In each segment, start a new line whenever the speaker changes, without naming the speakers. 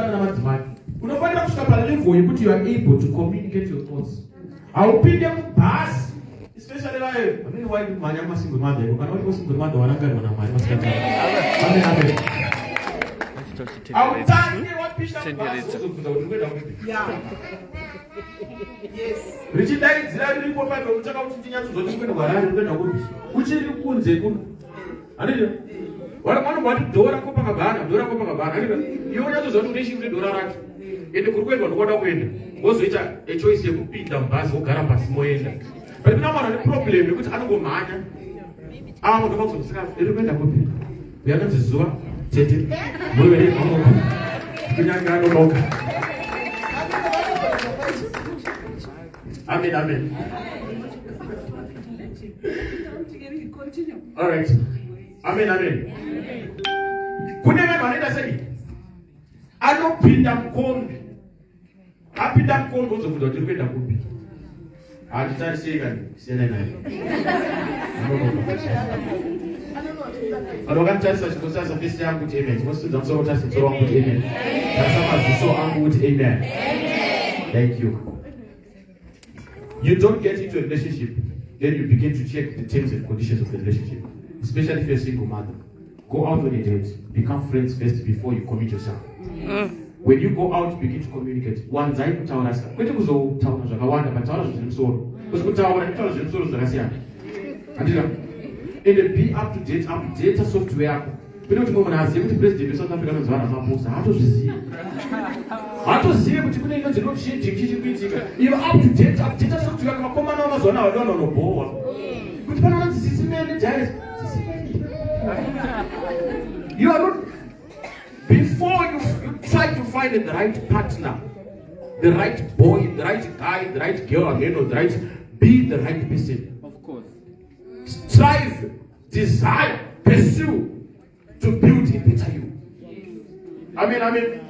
kana namadzimai. Unofanira kusvika palevel yekuti you are able to communicate your thoughts. Haupinde mubhasi, especially vayo. Ameni wadi kumanya masingle mother. Kana wadi single mother wanangana na mari masikati. Amen, amen. Autange wapisha basi kuzokuza ukwenda kupi. Yes. Richidai dzira riripo pano utaka kuti tinyatso zoti kwenda kwarari kwenda kupi. Uchiri kunze kuno. Andizvo? Wala mwana wati dora kopa kabana. Andizvo? Iwo nyatso zoti uneshi kuti dora rake. Ende kuri kwenda ndokwenda kuenda. Wozoita a choice yekupinda mubhazi wogara pasi moenda. But kuna mwana ne problem yekuti anongomhanya. Muntu vakuzosika iri kwenda kupi. Uyanzi zuva tete. Mwere mamoka. Kunyanga anonoka. Amen, amen. All right. Amen, amen. Kune vanhu vanoita sei? Anopinda mukombe. Apinda mukombe uzobvunza kuti uri kuenda kupi. Hatitarisei kani siyana naye. Vanhu vakanditarisa chikosasa fesi yangu kuti amen. Tinosudza musoro kutarisa musoro wangu kuti amen. Tarisa maziso angu kuti amen. Thank you. You don't get into a relationship, then you begin to check the terms and conditions of the relationship. Especially if you're a single mother. Go out on a date, become friends first before you commit yourself. When you go out, begin to communicate. One time kutaura saka. Kwete kuzotaura zvakawanda, but taura zvemusoro. Because kutaura nekutaura zvemusoro zvakasiyana. Andira. And be up to date software yako. Kwete kuti munhu azive kuti president weSouth Africa anonzi Vana Maposa, hatozviziva. Hatozive kuti kune inonzi load shedding chichikuitika. Iwe up to date software yako makomana wamazuva nawo ndononobohwa. Kuti panonzi SIS MELLY giant. You are not. Before you try to find the right partner, the right boy, the right guy, the right girl, again, or the right, be the right person.
Of course.
Strive, desire, pursue to build a better you. Amen, amen.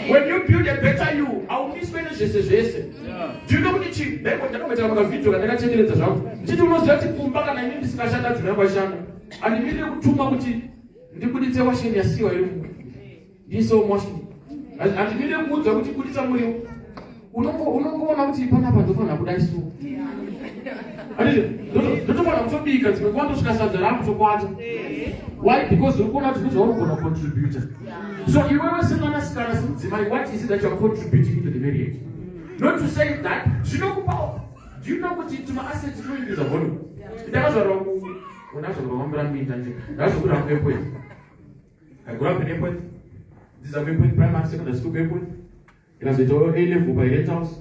When you build a better you, I will miss when it's just. Do you know what you do? I don't know what video and I tell you the result. Did you know that Pumbaka and I discussion that never shine? And immediately two mamuti, they put it washing their sea. This so much. And immediately put it somewhere. Unaona kuti pana padofana kudaiso. Don't want to be because we want to discuss the lamp to water. Why? Because we want to do contributor. So you ever say what is it that you are contributing to the marriage? Not to say that you know what to my assets doing is a volume. That was wrong. When I was remembering me, that's what I'm going. I grew up in April. This is a primary secondary school April. It has a A-level by rent house.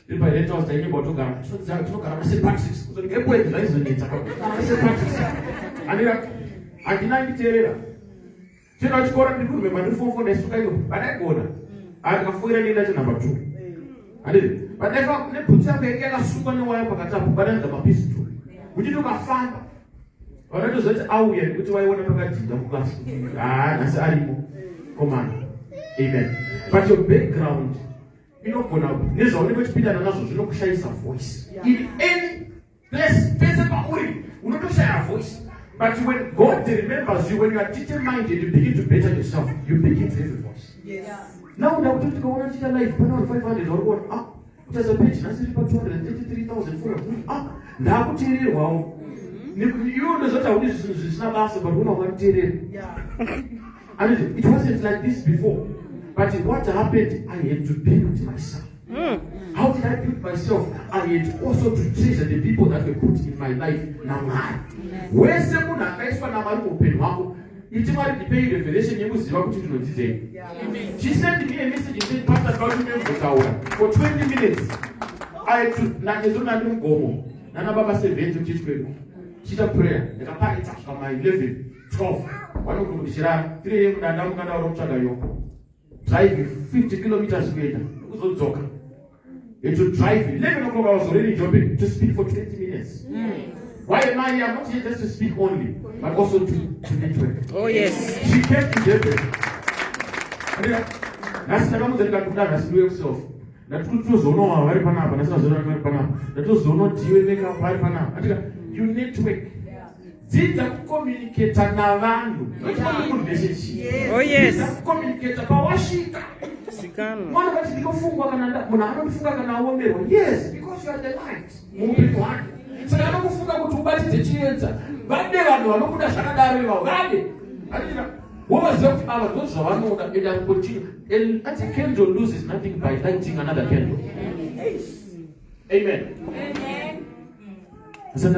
Then by rent house, they came about to go. So it's not say practice. So the April is nice and it's a practice. And I denied the area. So I scored a people with my phone for the Sukayo. But I go there. I can find a letter number 2. I did it. But never put some a super no one but I'm a piece of two. Would you do my father? Or I just said, oh, yeah, which I want to look at the class. That's come on. Amen. But your background, you know, there's only much people that you don't share some voice. In any place, we don't share a voice. But when God remembers you, when you are determined, you begin to better yourself. You begin to have a voice. Yes. Now, now, just go on to your life, but not 500 or what? Ah, there's a pension, I said about 233,000 for ah, now, wow. You know what it's not asked about who and it wasn't like this before. But what happened, I had to build myself. How did I build myself? I had also to treasure the people that were put in my life. Now, where someone is open, it's about the pay revelation. She sent me a message and said, Pastor, for 20 minutes. I had to go. Nana Baba said, to teach people. She's a prayer. The packet from my 11, 12. One of the Shira, 3 and I'm going to driving 50 kilometers later. It was on talk. It should drive 11 o'clock. I was already jumping to speak for 20 minutes. Why am I here? I'm not here just to speak only, but also to network.
Oh, yes.
She kept me there. That's the number that I could have to yourself. That was no very panama, that's not Panama. That was no deal make up by Panama. You network. Zita communicator na vanhu. Oh yes. Communicator pawashika. Mwana kati ndikofungwa kana munhu anofunga kana aomberwa. Yes, because you are the light. Muupenyu hwake. Saka anokufunga kuti ubatidze chiedza. Vade vanhu vanokuda zvakadaro ivavo. Vade. Womaziva kuti ava ndozvavanoda and continue. A candle loses nothing by lighting another candle. Amen. Amen. That's okay.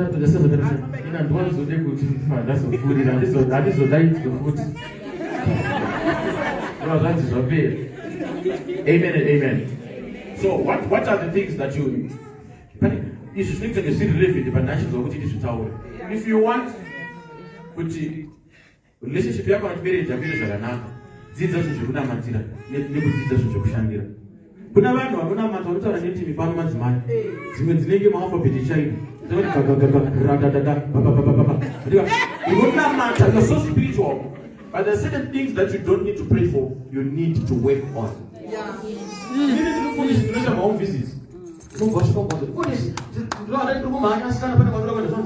Amen and amen. So what are the things that you should think that you see relevant but if you want relationship yako na marriage yako zvakanaka dzidza zvekunamatira nekudzidza zvekushandira. Kuna vanhu vanonamata vanotaura netimi pano madzimai dzimwe dzinenge maalphabet chaino you're so spiritual, but there are certain things that you don't need to pray for, you need to work on. You need to finish the my own visits. Don't watch for God. Finish. Do I do my hands kind of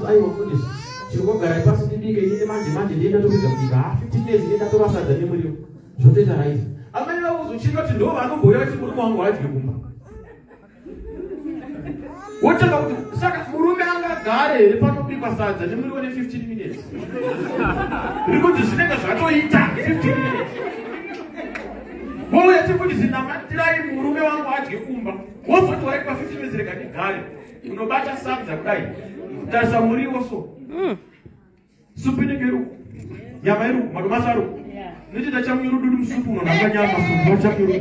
I will finish. You go get a person in the man, data to be 15 days later to us at the memory. So they are right. I mean, I was to know I don't go to one wife. What about Murumanga Gare, the part of people starts and then 15 minutes. We go to Snake, I told you 15 minutes. What we have to put is in a matri, Murumanga Kumba. What for to work for 15 minutes regarding Gare? You know, better subs are dying. There's a Muri also. Supinigeru, Yamaru, Marumasaru. Niti da chamuru dudum supu na naganya masu chamuru.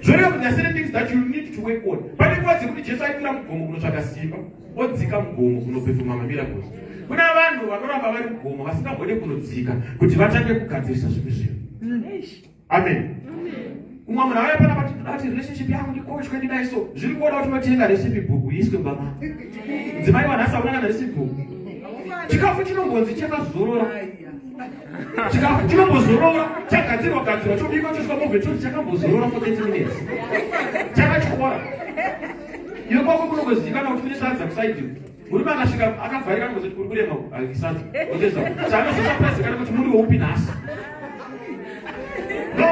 There are certain things that you need to work on. But it was just like Mgomo Chakasiba. What's the Mgomo who pay for Mamma Miracles? When I ran to a Rabba Mgomo, I said, what you Zika, could you attend the Katis? Amen. Woman, I have about relationship young coach when I saw. You go out to a recipe book, we used to Bama. The my one has a recipe book. Chikafutino was the Chekazura. Chikafutino was Zora, Chakazino Kazu, so you got to come over to Chakabuzura for 20 minutes. Chakachora. You go over to the kind of ministers outside you. Urban Ashika, I can't find out with the Kurguremo, I said. What is that? China is a place that to move open us. No,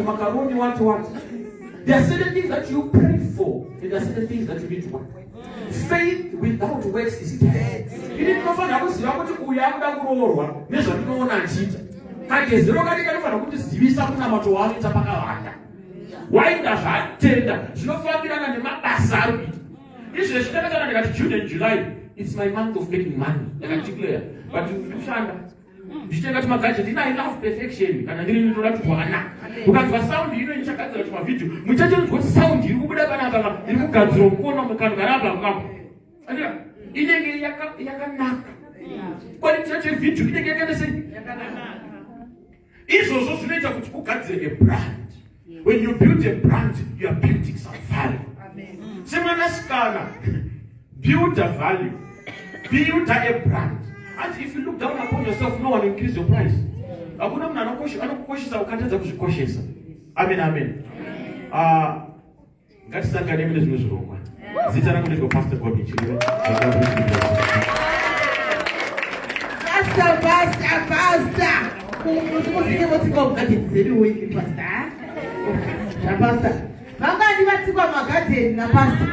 macaroni, what. There are certain things that you pray for, and there are certain things that you need to work. Faith without works is dead. You need to know that you are going to go young and grow. Measure no one and cheat. I guess the Rogan going to see something about one in Tapaka. Why does that tender? She not found in the map. This is the June and July. It's my month of making money. I declare. But you shall. You take out my gadget, I love perfection, and I didn't know that one. Because the sound, you know, you check out my video. We tell you what sound you would have another. You look at the corner of the Canada. And you can knock. But it's such a video, you can say. It's also later which who cuts a brand. When you build a brand, you are building some value. Similar scala, build a value, build a brand. And if you look down upon yourself, no one will increase your price. I don't know questions. Amen, amen. God is not going to be this room. Zita na kuliko Pastor Bobby. Pastor. Usikie motiko mkati wewe pastor. Pastor. Manga ni watikwa magati na pastor.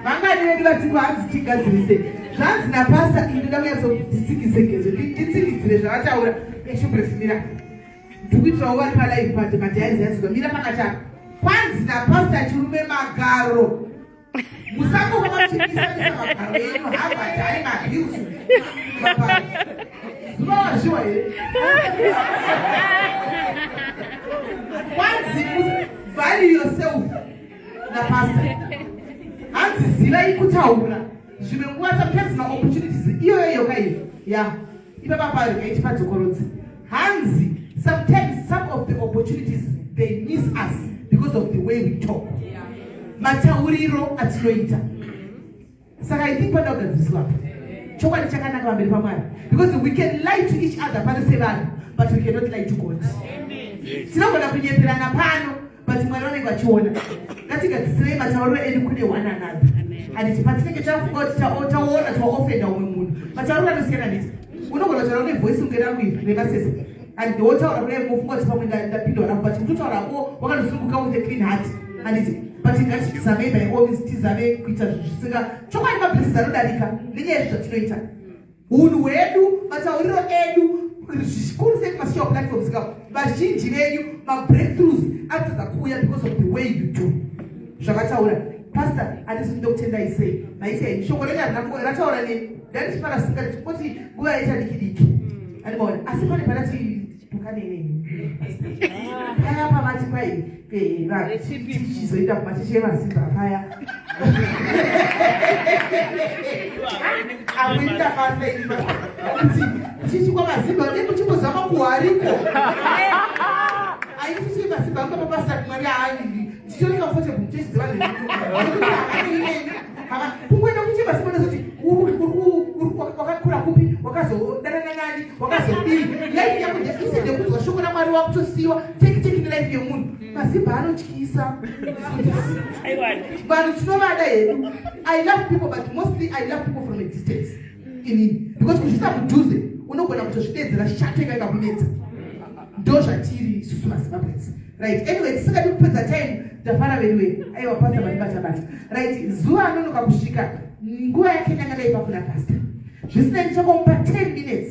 Manga ni watikwa anzitika zilise. Trans na pastor indoda yazo disikisekezo. Ditsikizire zvataura eshupresimira. Tukitwa wali pala ipate matayazi yazo mira pakata. Kwanzi na pastor chirume magaro. Musango kama chikisa magaro yenu hapa dai mabiusu. Baba. Zuwa shiwa ye. Kwanzi value yourself na pastor. Anzi zila ikutaura. Zvimenguwata personal opportunities iyo kai. Yeah. Ipa papa rechipa dzokorodzi. Hanzi sometimes some of the opportunities they miss us because of the way we talk. Matauriro atinoita. Saka I think pada kugadziswa. Chokwadi chakanaka pamberi paMwari. Because we can lie to each other panasevana, but we cannot lie to God. Tinogona kunyeperana pano, but Mwari vanenge vachiona. Ngatigadzisire matauriro edu kune one another. And patinenge taona taofenda umwe munhu. Matauriro anosiyana neti. Unogona kutaura nevoice ungeramwiri nevasese.
and the water or a move what's coming that the pillow, but you don't know what to come with a clean heart. And it's but in that Same by all these Tizame, Peter, Sugar, Choma places are Dalika, Lineage later. Unuedu, but I will edu, school set must your platforms go, but she you my breakthroughs after the Kuya because of the way you do. Shagata, Pastor, and this is Doctor I say, I say, show whatever that's already, that is para secret, what he go ahead and kick. And more, I see what the to come in. I have a magic way. She's laid up, but she has seen the fire. I will not have made she was a simple, she was a Warico. I used to see my sister, Pastor Maria. She's only comfortable, just running. Who went over to us? Wakazo, Dananani, Wakazo, like you said, they were showing up to see you, take the life your moon. Masipano Chisa. But it's no matter. I love people, but mostly I love people from a distance. Because we start to do it. We know when I'm to state that I'm shouting like a minute. Doja Tiri, Susumas puppets. Right, anyway, so that put the time, the far away. I will pass about Batabat. Right, Zua no Kapushika. Go and Kenanga Papula Pastor. Just like 10 minutes.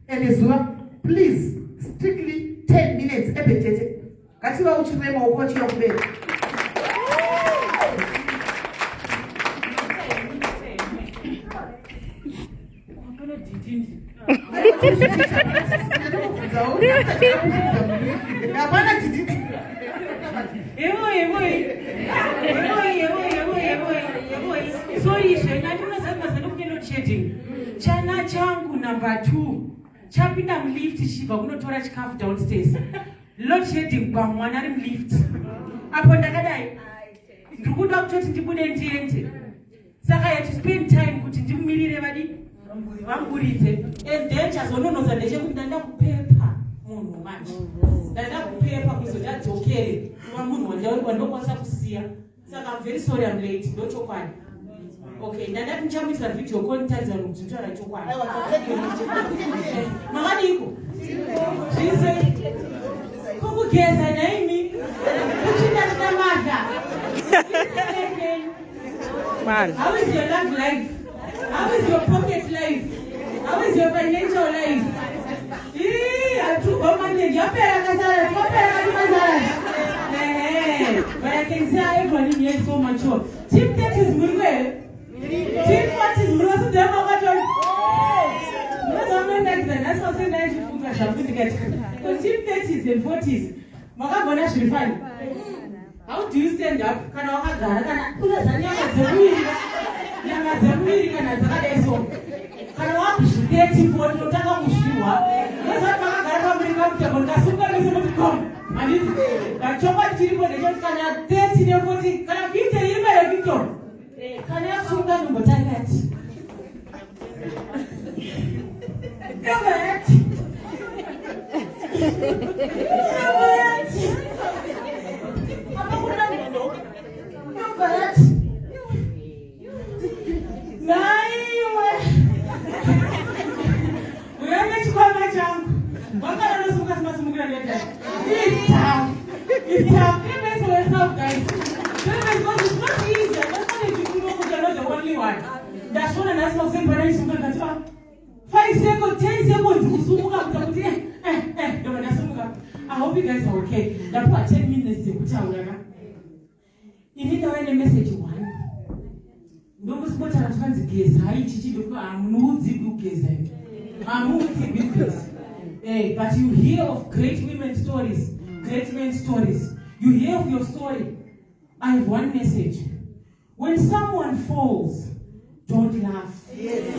And Zua, please, strictly 10 minutes. That's what you remember what you're doing.
Chana changu number 2. Chapinda mlift shiva kunotora chikafu downstairs. Load shedding kwa mwana lift. Apo ndakadai. Ndikuda kutoti ndibude ndiende. Saka ya to spend time kuti ndimumirire vadi vamburidze. And then chazononoza ndeshe kuti ndanda kupepa munhu manje. Ndanda kupepa kuzodadzokere kuva munhu wandokwanisa kusiya. Saka I'm very sorry I'm late. Ndochokwadi. Okay, ndanda kuchamisa video content za mtutara chokwadi. Mamaniko. She kugeza naimi kuchinda tamada. Man, how is your love life? How is your pocket life? How is your financial life? But I can say everyone here is so mature. Team that is Munzwe. Team what is Munzwe? That's what I'm saying. Because team that is in 40s. How do you stand up? It's tough. Guys. It's not easy. That's why you are not the only one. That's one and that's not saying, but I should not 5 seconds, 10 seconds. I hope you guys are okay. That's what 10 minutes. You need to write a message one. No more spot on trans case. I teach you I'm moving business. But you hear of great women stories, great men stories. You hear of your story. I have one message. When someone falls, don't laugh. Yes.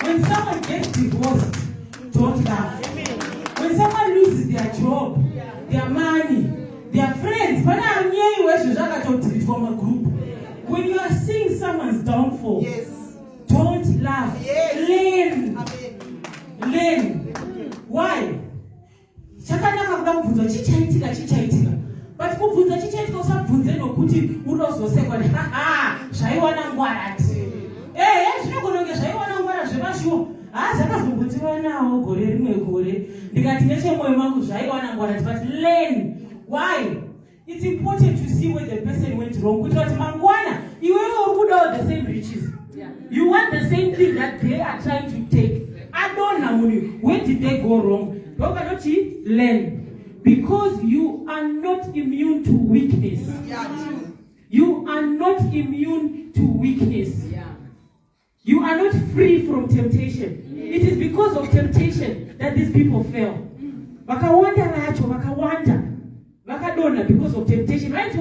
When someone gets divorced, don't laugh. When someone loses their job, their money, their friends, when you are seeing someone's downfall, don't laugh. Learn. Why? But kubvunza chichaitika usabvunze nokuti unozosekwa zvaiwana ngwarati. Zvinogona kunge zvaiwana ngwara zvepashuwo. Zvakazongotiwo ndinoziva nawo gore rimwe gore ndikati nechemwoyo mangu zvaiwana ngwarati but learn. Why? It's important to see where the person went wrong. Kuti vati mangwana iwewe uri kudawo the same riches. You want the same thing that they are trying to take. I don't know where did they go wrong. Learn. Because you are not immune to weakness. You are not immune to weakness. You are not free from temptation. It is because of temptation that these people fell. Vakawanda vacho, vakawanda. Vakadona because of temptation. Right?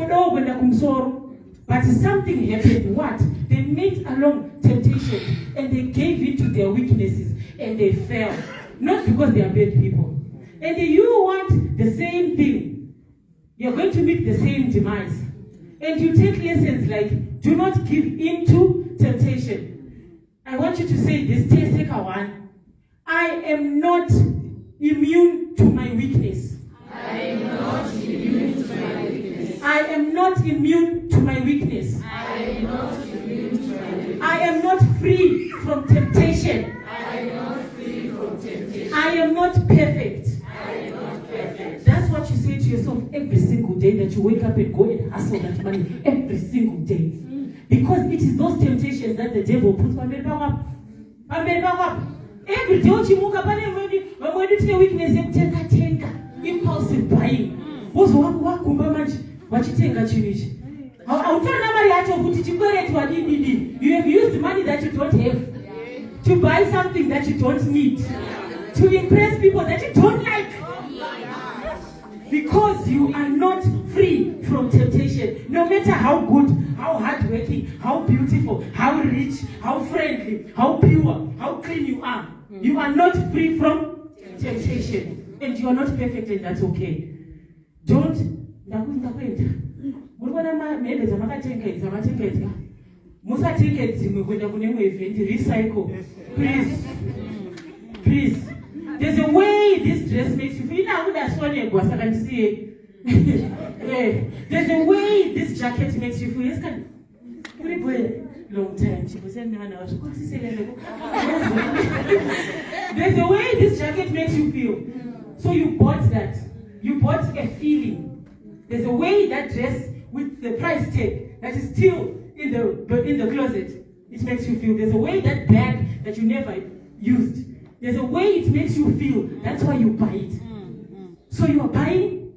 But something happened. What? They met along temptation and they gave in to their weaknesses and they fell. Not because they are bad people. And you want the same thing. You're going to meet the same demise. And you take lessons like, do not give in to temptation. I want you to say this, take one. I am not immune to my weakness.
I am not immune to my weakness.
I am not immune to my weakness.
I am not immune to my weakness.
I am not free from temptation.
I am not free from temptation.
I am not perfect.
I am not perfect.
That's what you say to yourself every single day that you wake up and go and hustle that money every single day. Because it is those temptations that the devil puts on up. Every day uchimuka pane vamwe tine weakness yekutenga impulsive buying. Wozo wakumba manje wachitenga chinhu ichi. Hautorina mari yacho kuti chikwereti wadini. You have used money that you don't have to buy something that you don't need, to impress people that you don't like. Because you are not free from temptation. No matter how good, how hardworking, how beautiful, how rich, how friendly, how pure, how clean you are not free from temptation. And you are not perfect, and that's okay. Don't. Recycle. Please. There's a way this dress makes you feel. There's a way this jacket makes you feel. Long time. There's a way this jacket makes you feel. So you bought that. You bought a feeling. There's a way that dress with the price tag that is still in the closet, it makes you feel. There's a way that bag that you never used. There's a way it makes you feel. That's why you buy it. So you are buying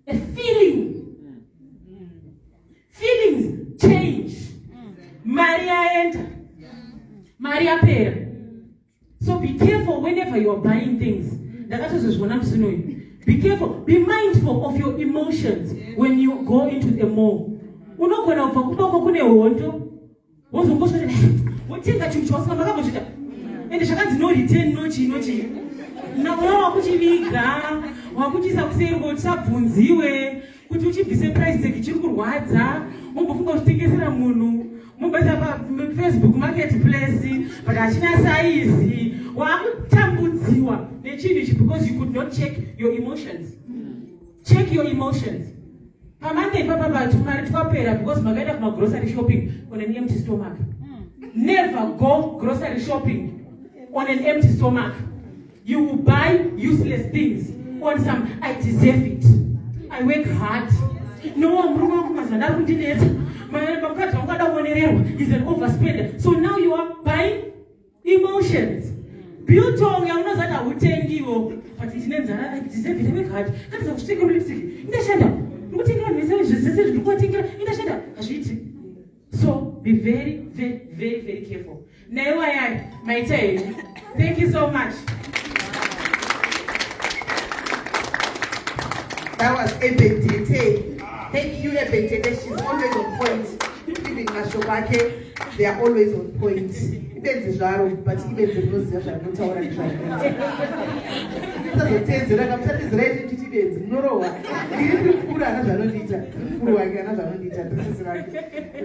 a feeling. Feelings change. Maria enter. Maria pay. So be careful whenever you are buying things. Be careful. Be mindful of your emotions when you go into the mall. And the shakans no return, no chi. Now, wakuchiviga, wakuchisa kusero tsabvunziwe, kuti uchibvise price tag chiri kurwadza, umbofunga kutengesera munhu, mumbaisa pa Facebook marketplace, but achina size, wakutambudziwa nechinhu because you could not check your emotions. Check your emotions. Pamande papa tumari twapera because magaenda kuma grocery shopping on an empty stomach. Never go grocery shopping on an empty stomach. You will buy useless things on some, I deserve it. I work hard. No one is an overspender. So now you are buying emotions. Biltong, you know that I will tell you, but it's names that I deserve it. I work hard. That's a stick of lipstick. In the shadow. So be very, very, very, very careful. Now I am my time. Thank you so much.
That was Ebentete. Thank you, Ebentete. She's always on point. Even Mashobake, they are always on point. Even Zaro, but even the news are not already. It's ready to debate. No,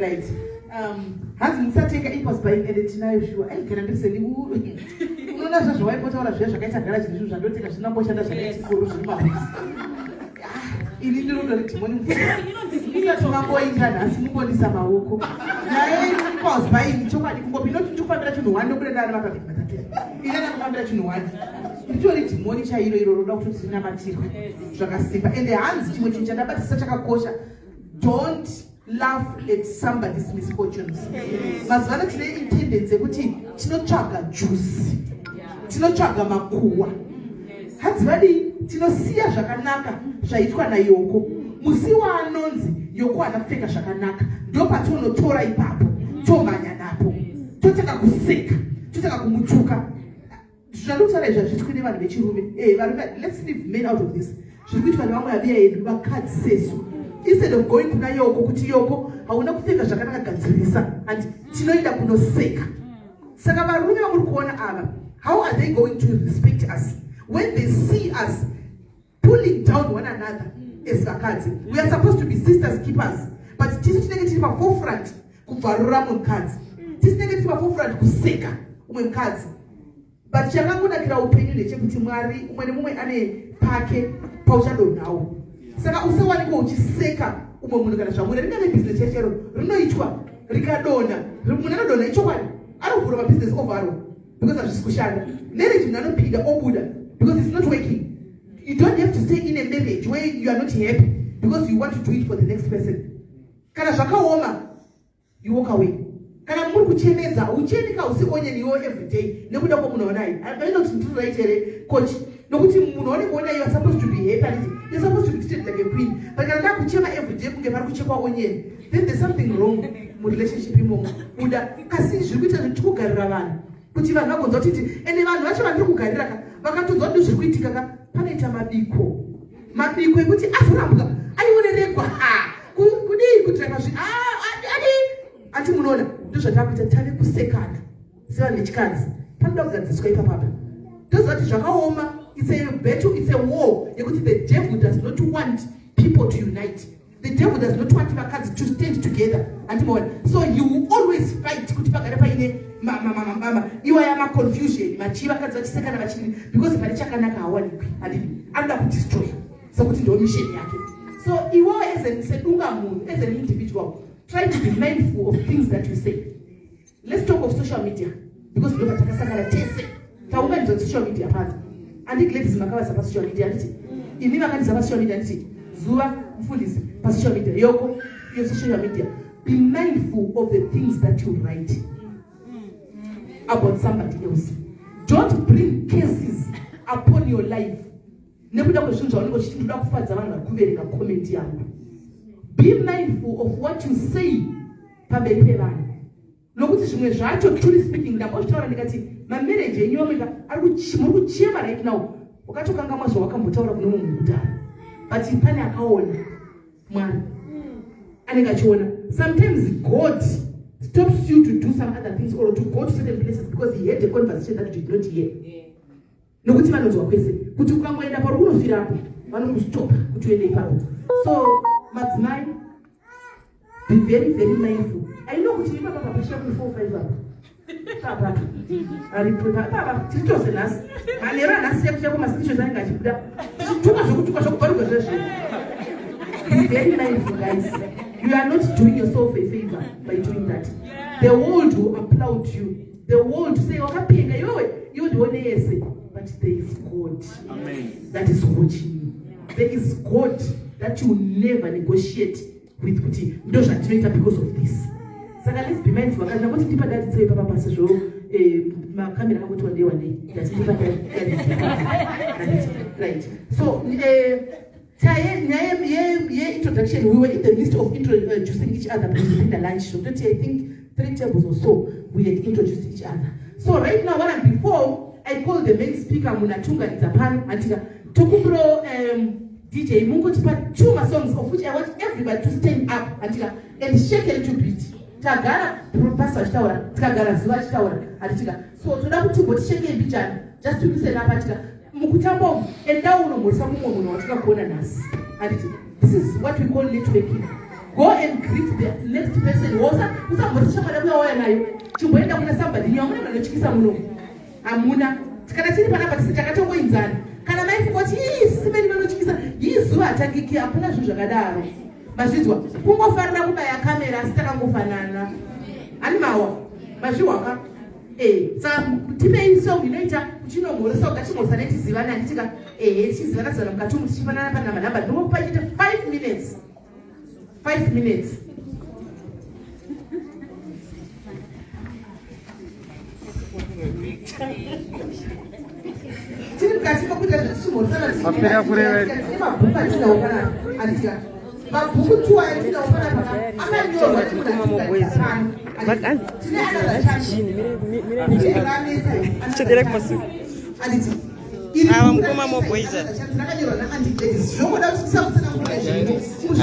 right. Has Musa taken impulse by editing issue? I can understand you. No, that's just why I put out a fish. I get a garage issue. I don't think I should not push under the next corruption. You need to know that money. You know, this is not going to happen. ndakawazwaini chokwadi kungopi noti ndikufambira chinhu 1 nokuda ndana mapabhiki matatu ine ndakufambira chinhu 1 nditori dhimoni chairo iro roda kuti tinamatirwa zvakasimba ende hanzi chimwe chinhu chandabatisa chakakosha don't laugh at somebody's misfortunes. Mazvana tine intendency yekuti tinotsvaga juice, tinotsvaga makuwa. Hadzivadi tinosiya zvakanaka zvaitwa naYoko. Musi waanonzi Yoko anapfeka zvakanaka, ndo patinotora ipapo tomhanya napo, totaka kuseka, totaka kumutuka. Zvinotaura izvo zviri kune vanhu vechirume. Let's leave men out of this. Zviri kuitwa nevamwe vabiya yedu vakadzi sesu. Instead of going kuna Yoko kuti Yoko hauna kupfeka zvakanaka gadzirisa and tinoenda kunoseka. Saka varume vamuri kuona ava, how are they going to respect us when they see us pulling down one another as vakadzi? We are supposed to be sisters keepers, but tisu tinenge tiri paforefront kubvarura mukadzi, tisu tinenge tiri paforefront kuseka umwe mukadzi. But chakangonakira upenyu ndechekuti Mwari umwe nemumwe ane pake pauchadonhawo. Saka usawanikwa uchiseka umwe munhu kana zvamuna ringave business yachero rinoitwa rikadona munhu anodona ichokwadi anovhura mabusiness ovaro because hazvisi kushanda marriage munhu anopinda obuda because it's not working. You don't have to stay in a marriage where you are not happy because you want to do it for the next person. Kana zvakaoma you walk away. Kana muri kuchemedza uchenika usionyeniwo every day nekuda kwomunhu onai aina kuti ndinoitere coach nokuti munhu one kuona you are supposed to be happy. You're supposed to be treated like a queen. But kana ndakuchema every day kunge pari kuchekwa onyeni, then there's something wrong mu relationship imomo. Uda kasi zviri kuita zviri kugarira vanhu kuti vanhu vagonza kuti ende vanhu vacho vandiri kugarira ka vakatonzwa kuti zviri kuitika ka panoita mabiko ekuti azorambuka aionerekwa kudii kuti rakazvi ati munoona ndozvatakuita tave kusekana sevanhu vechikadzi panoda kugadziswa ipapapa ndozvati zvakaoma. It's a battle, it's a war. The devil does not want people to unite. The devil does not want vakadzi to stand together. So you will always fight kuti pagare paine iwaya confusion machiva vakadzi vachisekana vachini because pari chakanaka hawanikwi anoda kudestroy sokuti ndo mission yake. So iwo sedunga munhu as an individual try to be mindful of things that you say. Let's talk of social media because ndo patakasakana tese taunganidzwa social media pano. And ladies makavasa pa social media nditi ini vakandisa pa social media nditi zuva mfundisi pa social media Yoko your social media be mindful of the things that you write about somebody else. Don't bring cases upon your life nekuda kwezvinhu zvaunenge uchitoda kufadza vanhu vakuvereka comment yangu. Be mindful of what you say pamberi pevanhu nokuti zvimwe zvacho truly speaking ndakazvitaura ndikati mamarriage enyu omega muri kuchema right now wakatokangamwa zvawakambotaura kuno munhu kudhara but pane akaona Mwari anenge achiona. Sometimes God stops you to do some other things or to go to certain places because he had a conversation that you did not hear. Nokuti vanonzwa kwese kuti ukangoenda pari unofirapo vanokustopa kuti uende ipapo. So madzimai be very very mindful. I know kuti ipapa papashia kuri 4-5 apo papa ari papa titose nasi alera nasi yakuchako masikisho zanga chibuda tuka zvokubvaruka zveshe. Be very mindful guys. You are not doing yourself a favor by doing that. The world will applaud you. The world will say wakapenga you ndione yese, but there is God. Amen. That is watching you. There is God that you never negotiate with kuti ndo zvatinoita because of this. Saka let's be mindful. Kana kuti ndipa dati tsaye papa pasi zvo makamera akoti one day dati ndipa dati right. So yeah, introduction, we were in the midst of introducing each other in the lunch. So I think 3 tables or so we had introduced each other. So right now, before I called the main speaker Munatunga in Japan and Tokubro DJ Mungo to put 2 more songs of which I want everybody to stand up and shake a little bit. Tagara Pastor Tower, Tagara Zwatch Tower, so to that to what shake a bit just to listen up Mukutambo and down with some woman. This is what we call networking. Go and greet the next person. Somebody, Amuna, Kanati Panapati, Takato Winzan. Can I make what he is? He is attacking Apana Jagadaro. But this one, who offered by a camera, Staramufanana. animawa mazviwaka saka tipei so inoita uchinomhoresa ukachimhoresa netizivana anditika tichizivana zana mukati umu tichifanana pana manhamba ndinokupa chete 5 minutes 5 minutes tiri mukati mokuita zvatichimhoresana atinaopana anditika mabhuku 2 atinaopana paka akanyorwa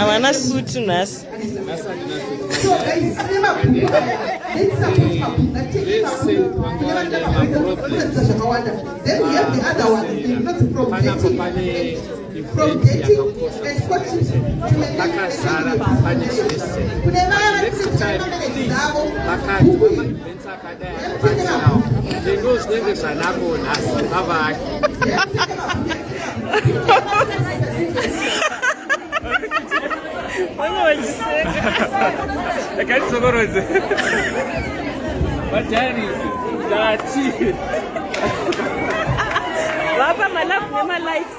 avana sutu nhasi
from dating and coaching to
Bakasara Panishes. The news niggas are not going to ask. Bye-bye.
I can't so good. But Chinese, that's it.
Papa, my love, my lights.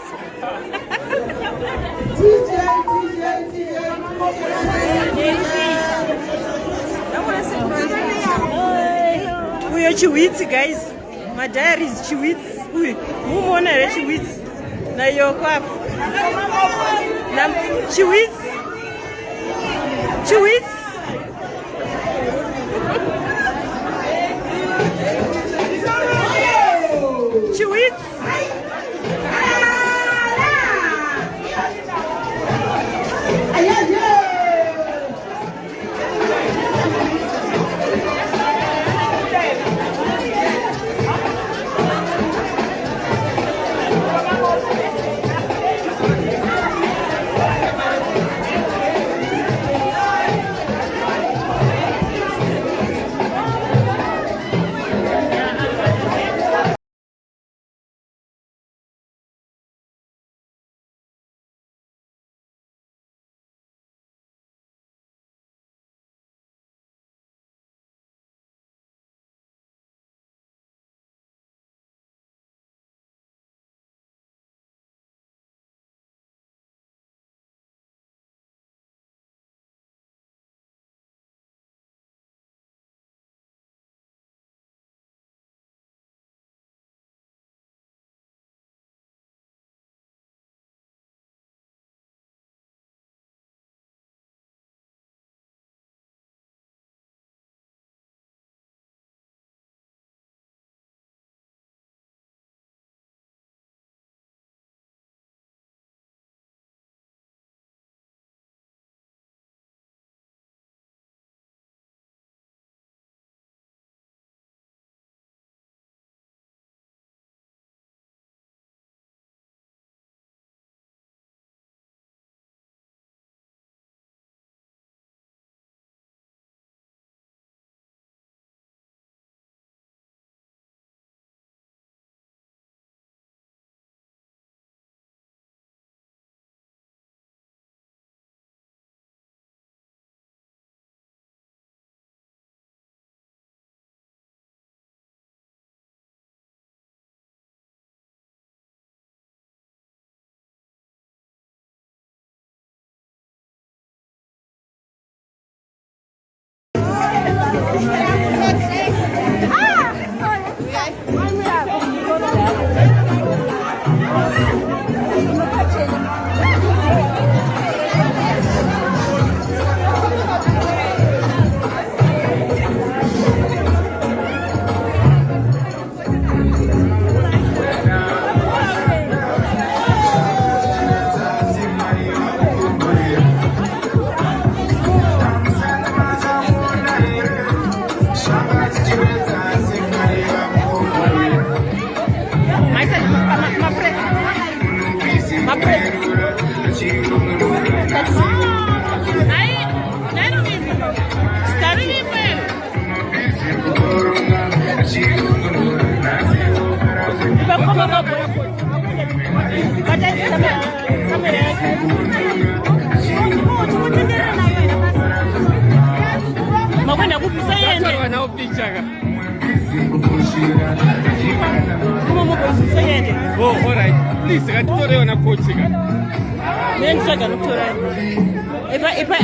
We are chiwits, guys. My dad is chiwits. We mona are chiwits. Na yoko up. Nam chiwits. Chiwits. Chiwits. Magwenda kupisa yende.
Oh, all right. Please, I don't want to coach you.
Then check out if I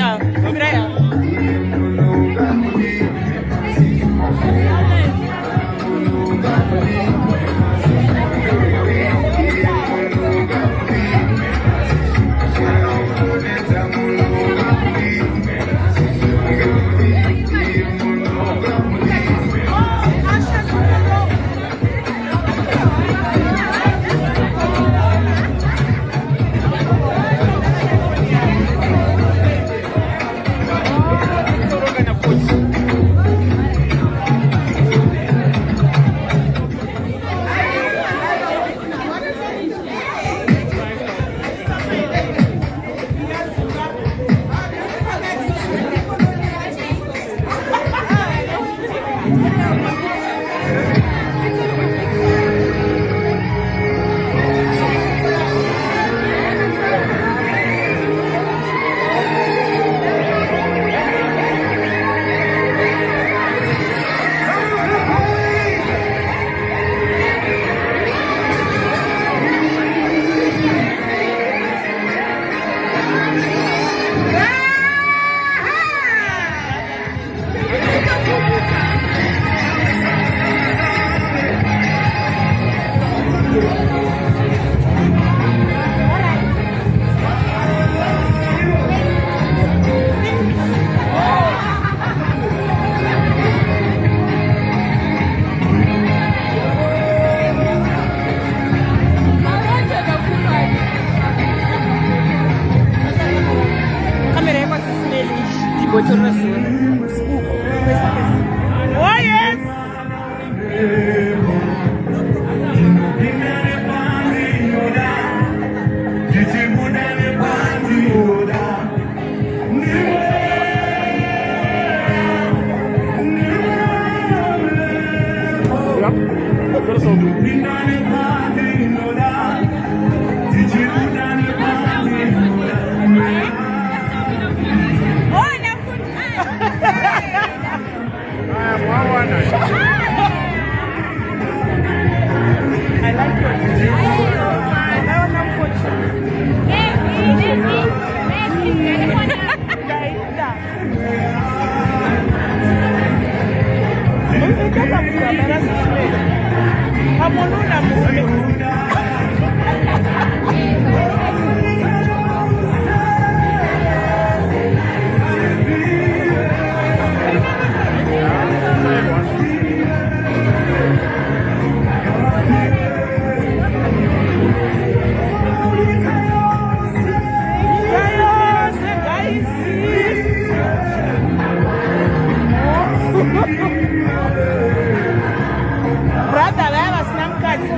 Oh yes! I like brother, wewe sina mkati.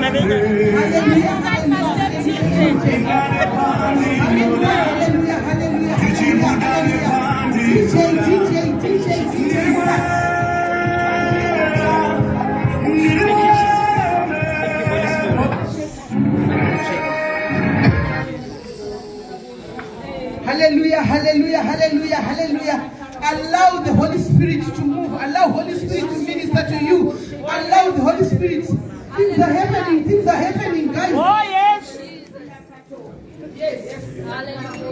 vana venyu.
Hallelujah, hallelujah, hallelujah, hallelujah. Allow the Holy Spirit to move. Allow Holy Spirit to minister to you. Allow the Holy Spirit. Things are happening, guys.
Oh, yes.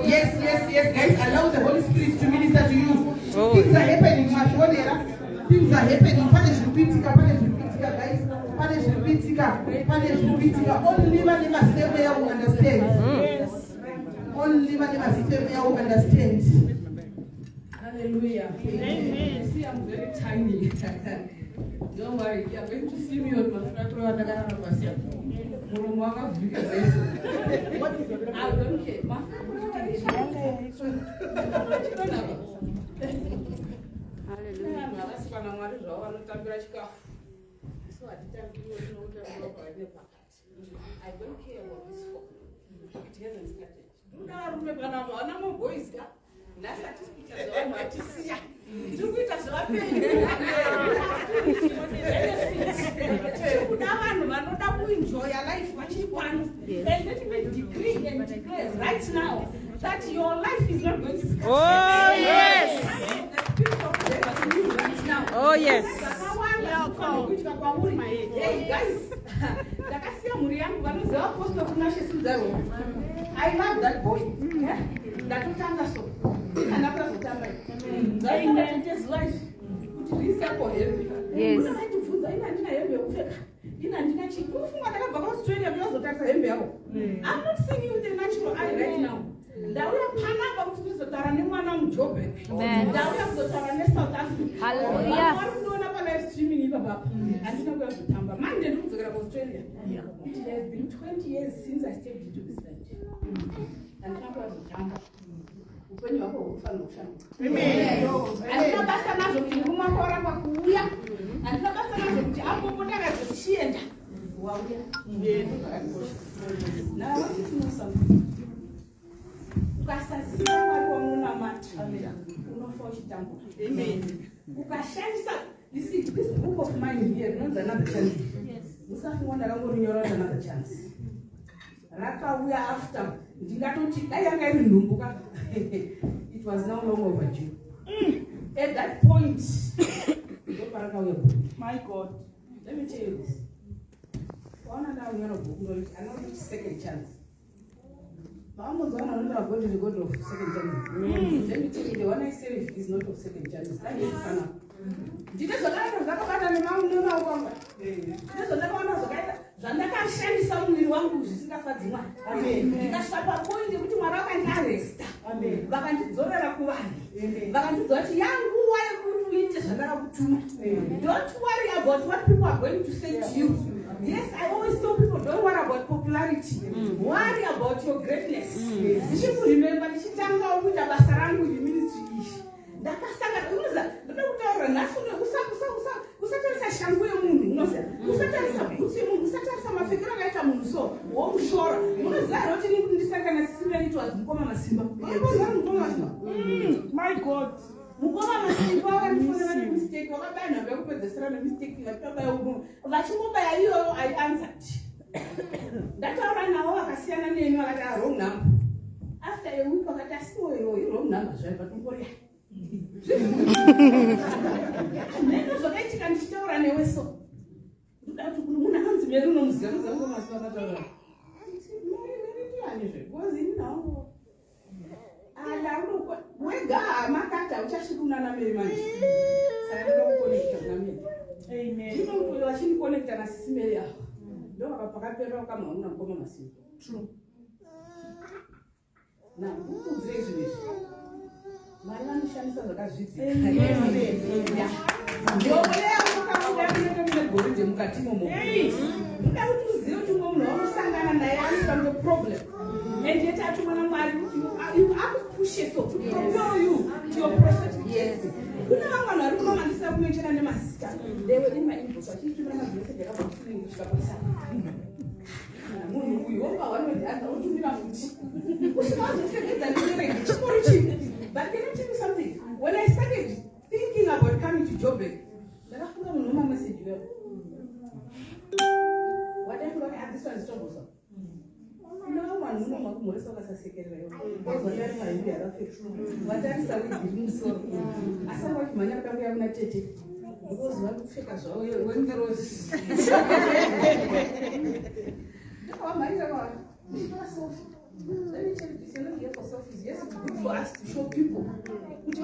Yes, guys. Allow the Holy Spirit to minister to you.
Oh.
Things are happening, Mashonera. Things are happening. Punish repeating, guys. Punish repeating. Only one must stay where we understand. Only one must stay where we understand.
Hallelujah. Amen. See, I'm very tiny. Don't worry, you are going to see me on my front row. I don't care. I don't care about this folk. It hasn't started. Do not remember now, boys. Right now, that your life is not going to.
Oh, yes. Oh, yes.
Hey, guys. I love that boy. That will tell us so. Just life. I'm not seeing you with a natural eye right now. It has been 20 years since I stepped into this land. And now I want you to know something. You see, this book of mine here knows another chance. Yes. Another chance. We are after. It was no longer overdue. At that point, my God, let me tell you this. I know it's second chance. I was going to go to second chance. Let me tell you, the one I say is not of second chance. That is fun. Don't worry about what people are going to say to you. Yes, I always tell people, don't worry about popularity. Worry about your greatness. You remember, my God. I answered. That's all right now. I see an name like a wrong number. After a week, I got a wrong number. True. Now, who is this? Mariana Shansa the Gazit. The problem. And yet, I you have to push it so to propel you to your prophetic destiny. You know how I don't understand mention and my sister. They were in my inbox. I think you remember the about feeling which Joburg. Ndakafunga munhu wemameseji wewe. Wadafunga kuti this one is trouble so. Vanhu unomwakumhoresa wakasasekerera ozotari mahindu yakapfeka watarisa wigiri musoro asi wachimhanya kutambuya kuna tete because vari kupfeka zvavo wengerosi ndakavamhanyira kwavari ndikavasofi. Let me tell you this, you're not here for selfies. Yes, it's good for us to show people. But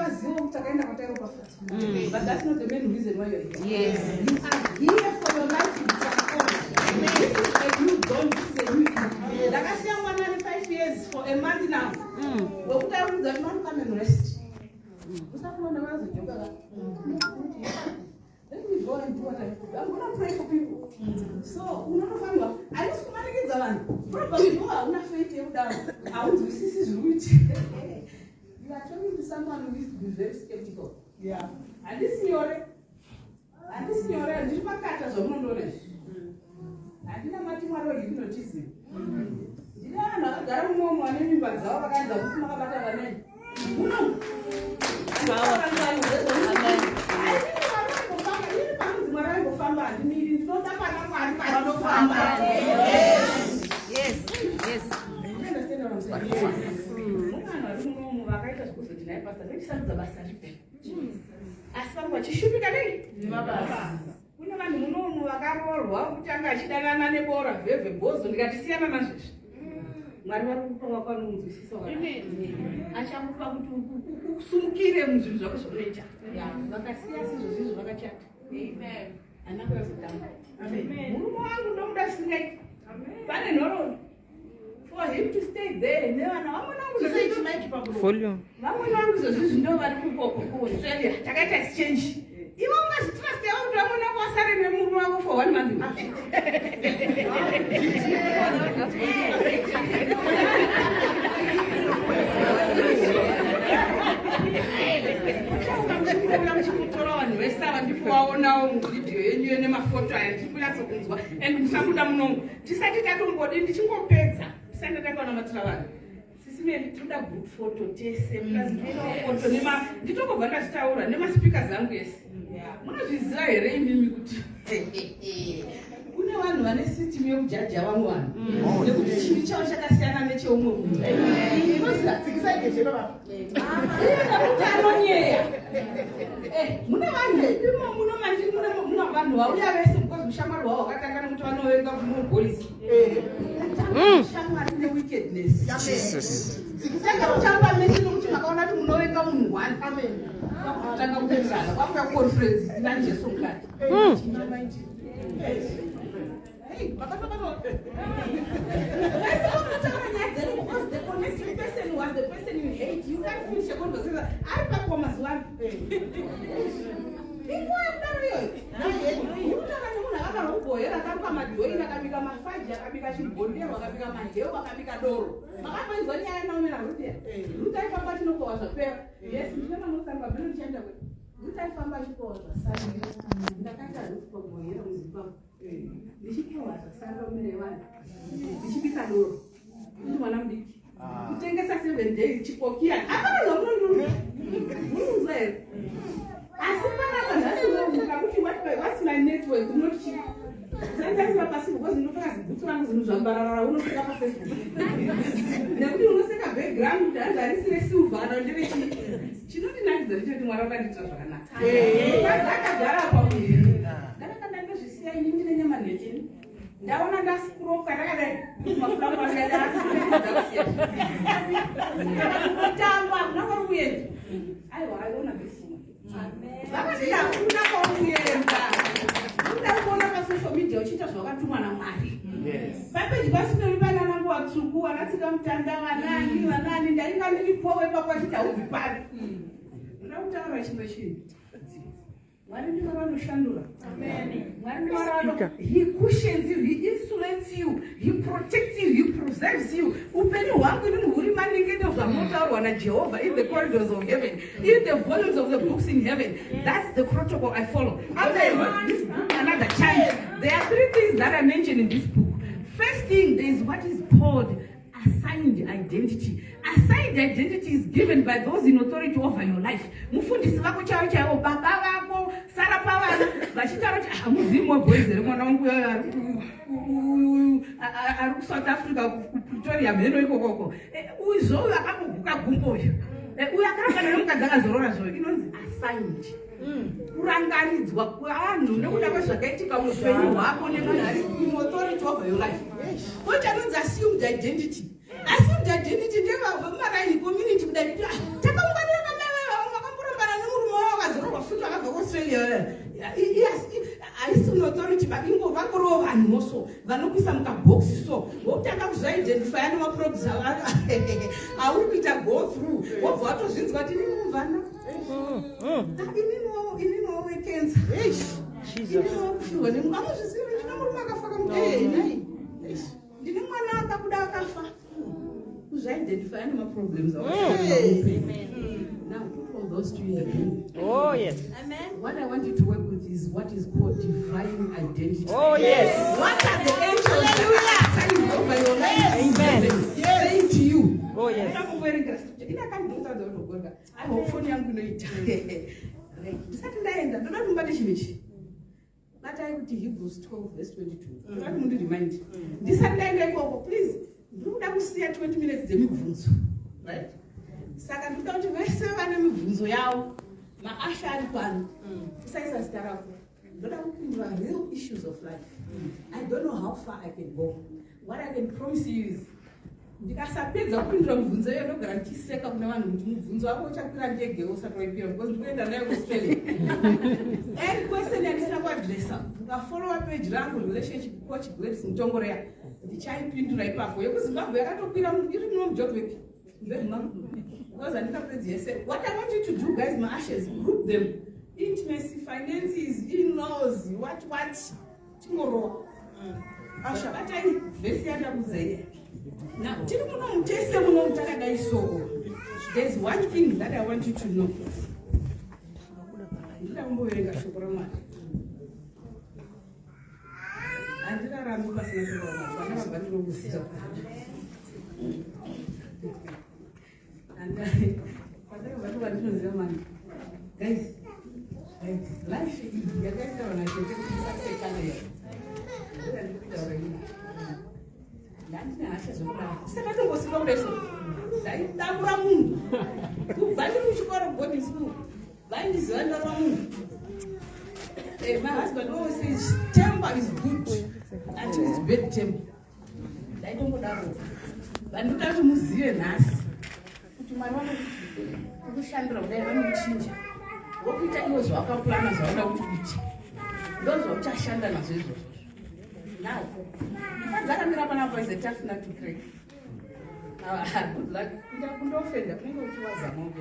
that's not the main reason why you're here. Yes. You are here for your life to be transformed. This is a new dawn, this is a new year. Like I say, I'm 195 years for a month now. Well, what I will do, not come and rest. Let me go and do what I do. I'm going to pray for people. So, I used to manage the one. Probably, I'm not faith you down. I want to see this root. You are talking to someone who is very skeptical. Yeah. And this is your and this my cat has a knowledge. I didn't have much more you notice it. Did I know that I don't know my name, but I can't do my name.
Yes.
Kuna vanhu munomu vakarorwa kutanga achidanana nebora vhevhe bhozo ndikatisiyana nazvezvi mwari vari kupa kwanomuzwisisa achamupa kuti usumukire muzvinhu zvako zvaunoita vakasiya sizvozvizvo vakachata hanako yakutanga murume wangu ndomuda singai pane nhororo for him to stay there nevana vamwe vangu izvozvizvi ndo vari kukoko kuaustralia takaita exchange iwe ungazitrust yavo kuti vamwe vangu vasare nemurume wako for 1 month muchimutora vanhu vese ava ndikuvaonawo muvidhiyo yenyu yenemafoto aya ndichikunatsokunzwa and musabuda munomu tisati tatombodi ndichingopedza tisati tatakaonamatira vanhu sisime tinoda group photo tese foto nditongobva ndazvitaura nemaspika zangu ese munozviziva here imimi kuti kune vanhu vane system yekujaja vamwe vanhu nekuti chivi chavo chakasiyana necheumwe munhu kuti anonyeya mune vanhu muna vanhu vauya vese because mushamwari wavo wakatanga nekuti vanovenga kumogolisi shamwari newickedness saka kutamba mese nokuti makaona kuti munovenga munhu one kutanga kupedzana kwakuya conference inajesu mukati because the connecting person was the person you hate. You can't finish a conversation. I perform as one. Kutengesa 7 days chipokia akana munhu asipana kana kuti what's my network not cheap sometimes mapasi because ndinotoka zibhutsura muzvinhu zvambarara unoseka pa Facebook nekuti unoseka background ndarisire silver ana ndiri chinoti nangiza kuti mwari akandita zvakanaka akagara pamuiri ndakanda ndozvisiya ini ndine nyama nechini ndaona ndasikuroka ndakadai kutamba nakaruyenda aiwa aiona besima vakati hakuna kwauyenda ndakuona pasocial media uchiita zvakatumwa namwari papeji pasinori vananangu vatsvuku vanatsika mutanda vanani ndainga ndiripowe pakwati taubvi pari ndakutaura chimwe chinhu Mwari ndiye vanoshandura. He cushions you, he insulates you, he protects you, he preserves you. Upenyu hwangu ndini huri maningeni zvamunotaurwa naJehovha in the corridors of heaven, in the volumes of the books in heaven. That's the protocol I follow. After I read this book another chance, there are 3 things that are mentioned in this book. First thing, there is what is called assigned identity. Assigned identity is given by those in authority over your life. Mufundisi vako chaivo chaivo, baba vako, vachirapa vana vachitaura kuti hamuzivi webhoizere mwana wangu ari kuSouth Africa kupretoria mheno ikokoko uzoyu akamboguka gumboyo uyu akaramba nemukadzi akazorora zvoyo inonzi assigned kurangaridzwa kwevanhu nekuda kwezvakaitika muupenyu hwako nemunhu ari authority over your life. Kocha anonzi assumed identity. Assumed identity ndevamaraini community kudai takaunganira makamborambana nemurume wavo akazororwa futi akabva kuAustralia haisi unauthority but ingovakorowo vanhu so vanokuisa mukabhoxi so wokutanga kuzviidentifya nemaprobs auri kuita go through wobva watozvinzwa kuti inimuvana ininowo wekensa ininowo kufirwa amuzvisivi ndina murume akafaka nai ndine mwana akabuda akafa kuzviidentifya nemaproblems now all those two in the room.
Oh yes.
Amen. What I want you to work with is what is called divine identity.
Oh yes.
What are the angels saying over your life?
Amen.
Saying to you.
Oh yes.
I hope for young but I would Hebrews 12 verse 22. Let me remind. This Sunday, please do that. We see 20 minutes. Right? Saka ndikuti vese vane mibvunzo yavo maasha ari pano tisaisa zita rako ndoda kupindura real issues of life. I don't know how far I can go. What I can promise you is ndikasapedza kupindura mibvunzo iyo ndogara ndichiseka kune vanhu kuti mubvunzo wako uchakwira ndege usati waipira because ndikuenda nayo kuAustralia. And question yandisina kuadresa ukafollowa page rangu relationship coach Grace Mutongoreya ndichaipindura ipapo yekuZimbabwe yakatokwira iri muno muJoburg. What I want you to do, guys, my ashes, group them. Intimacy, finances, in-laws, what? Tomorrow. Asha, what I very now, there's one thing that I want you to know. Guys, life is my husband always says temper is good until it's bad temper. I don't go that way. But look at museum kushandira kudai vanomuchinja wokuita iwo zvawakapurana zvauda kuti uite ndo zvauchashanda nazvo izvozvo. Now dzakamira panapa is a tough nut to crack. Good luck kuita kundofenda kunenge uchiwazamawo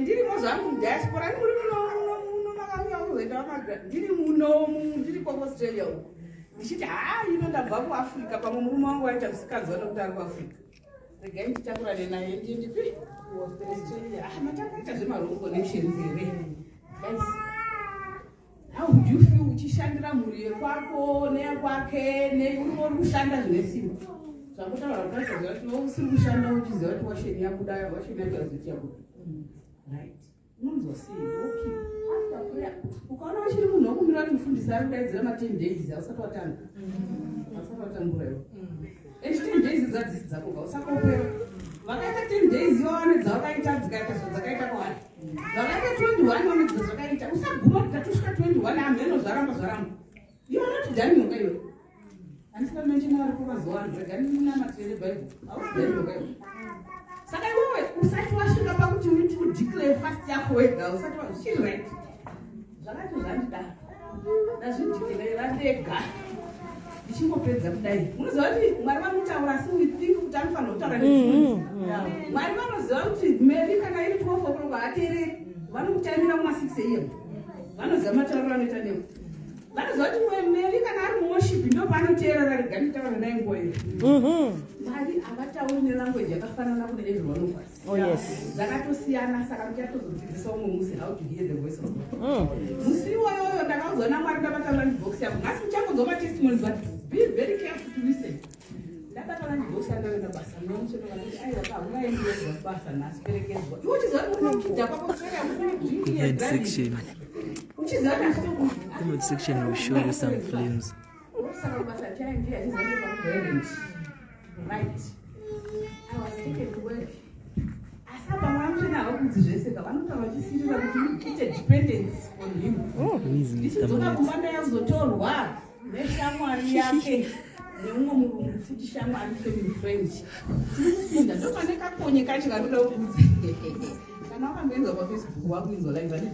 ndirimo zvangu mudiaspora ndiri muno makauya uzoita wamagra ndiri muno ndiri kuAustralia uko ndichiti ino ndabva kuAfrica pamwe murume wangu waita musikadzi wada kuti ari kuAfrica regai ndichitakurane naye ndipi kuAustralia matakaita zvemarong connections here. Guys, how would you feel uchishandira mhuri yekwako neyekwake neuri kushanda zvine simba zvakutaura kutarisa kuti usiri kushanda uchiziva kuti washeni yabuda washeni yacho yazoti yabuda right unonzosii okay after prayer ukaona uchiri munhu wokumira kuti mufundisi ari kudaidzira ma10 days ausati watanga ausati watangura iwe and 10 days dzadzisi dzako usakopera vakaita 10 days iwawane dzavakaita dzikaita zvadzakaita kwaari vakaita 21 wane dzazvakaita usaguma kuti tatusvika 21 amheno zvaramba iwe not done nyoka iwe handisina menshina vari kumazuva ano rega ndimunamatirere bhaibheri hausidani nyoka iwe saka iwewe usati wasvika pakuti uiti kudeclare fast yako wega usati wazvichiri right zvakati zvandidaro ndazvidhikireira ndega ndichingopedza kudai munoziva kuti mwari vanotaura asi withink kuti anofanira kutaura nedzimunzi mwari vanoziva kuti meri kana iri 12 o'clock haateereri vanokutaimira kuma6 am vanoziva matauriro anoita newe vanoziva kuti meri kana ari muworship ndo paanoteerera rega nditaura naye nguva iyo mwari havatauri nelanguage yakafanana kune ezvavanofasi dzakatosiyana saka muchatozodzidzisa umwe musi how to hear the voice of God musi iwoyoyo ndakaudzwa namwari ndabata lunchbox yangu asi muchangonzwa matestimonies but be very careful to listen. Ndabata lunchbox yangu ndoenda basa nomuchotova kuti aiwa paunaendiwezwa basa nhasi perekedzwa iwo chiziva kuti unochidha kwako kusera kune drinking and driving
Comment section will show you some flames.
Right. I was taken to work. Dependence on him.
Oh,
this is what Kumanda yazotorwa neshamwari yake neumwe murungu futi shamwari family friend. Tinopinda ndopane kakonye kacho kanoda kuti kana wakamboenza paFacebook wakuinzwa live ali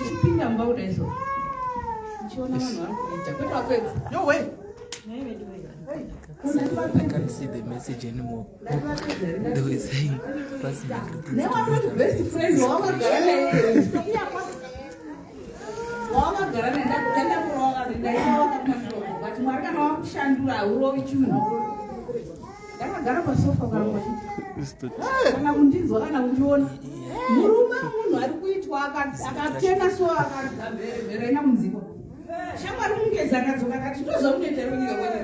tinopinda mbauda izvo tichiona vanhu vari kuita kwete wapedza
No way.
I can't see the message anymore. They were saying, pass me everything.
They were the best friends. Kana kundinzwa kana kundiona murume munhu ari kuitwa akatena so akaverena munziko shamwari mungezi akadzoka akati ndozvamunoita munyika kwene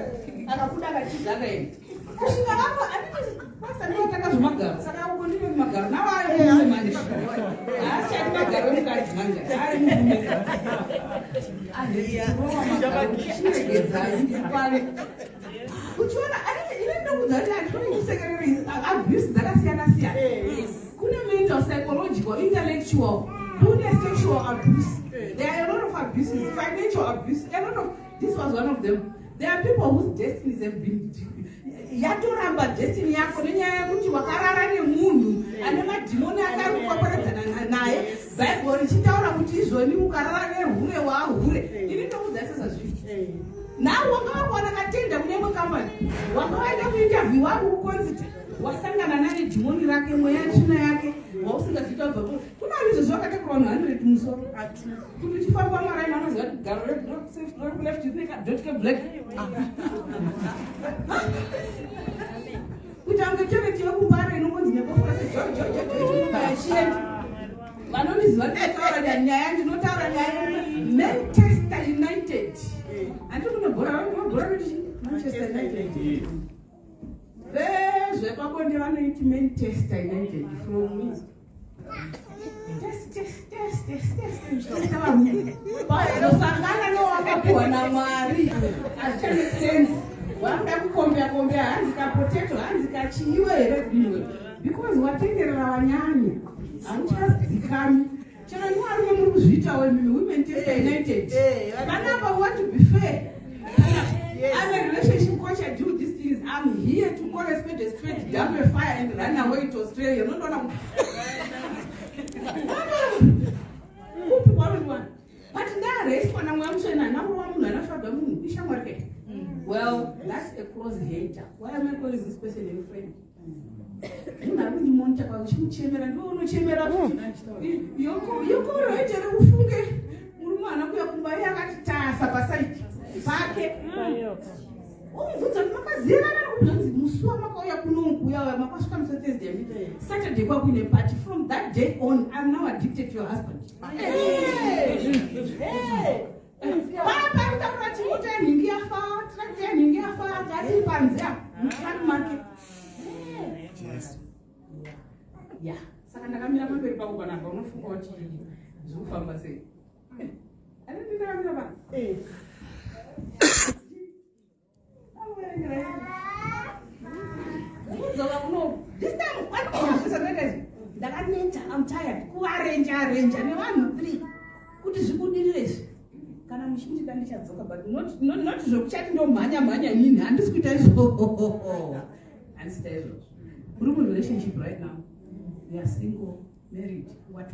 akakuda akatiza akaenda kusvika apo pasta ndinotaka zvemagaro saka uko ndine magaro navaine mani haachati magaro emukadzi manga ari murume chiregedzai uchiona inendokudza kuti andinoikusekereri abuse dzakasiyana siyana kune mental psychological intellectual kune sexual abuse. There are a lot of abuses, financial abuse, a lot of, this was one of them. There are people whose destinies have been yatoramba destiny yako nenyaya yekuti wakarara nemunhu ane madhimoni akarukwakwaradzana naye bhaibheri richitaura kuti izvoni ukarara nehure wahure ini ndokudza sasa zvinhu nawe wanga wakuona katenda kunyangwe kambani wanga waenda kuinterview wari kuconsit wasangana nane dhimoni rake mweya tsvina yake wausingaziita kubva kuna izvozvo wakatekurwa vanhu 100 musoro kuti uchifamba maraini anoziva kuti garo rekuleft dotke black kuti ange choreti yekumbara inongonzi nekoforasechiochienda vanondiziva ndinotaura nyaya ndinotaura nyaya Manchester United handiri kunobhora kuti Manchester United vezvepabonde vanoiti Manchester United from me bazosangana nowakapuhwa namwari hazvicha sense wanoda kukombea hanzi kapotato hanzi kachiniwe here kudiniwe because watenderera vanyanya hamuchadzikami chero niwarume muri kuzviitawo Manchester United vanapa want to be fair. I'm a relationship coach. I do these things. I'm here to call a spade, dump a fire and run away to Australia. No. But now, well, that's a close hater. Why am I calling this person a friend? Pake umvudza kuti makazivana nokuzvanzi musi wamakauya kunonkuya makasvika musaturday Saturday kwakuine party. From that day on I'm now addicted to your husband. Parapakutaura chimuta yanhingi yafa tractor yanhingi yafa tari panze mukani make ya saka ndakamira pamberi pako panapa unofunga kuti zviri kufamba sei andindiramira pa this time ndakaneta I'm tired kuvarenja nevanhu 3 kuti zvibudirirezvi kana muchindida ndichadzoka but not zvokuchati ndomhanya inini handisi kuita izvo handisita izvozvo uri murelationship right now we are single married what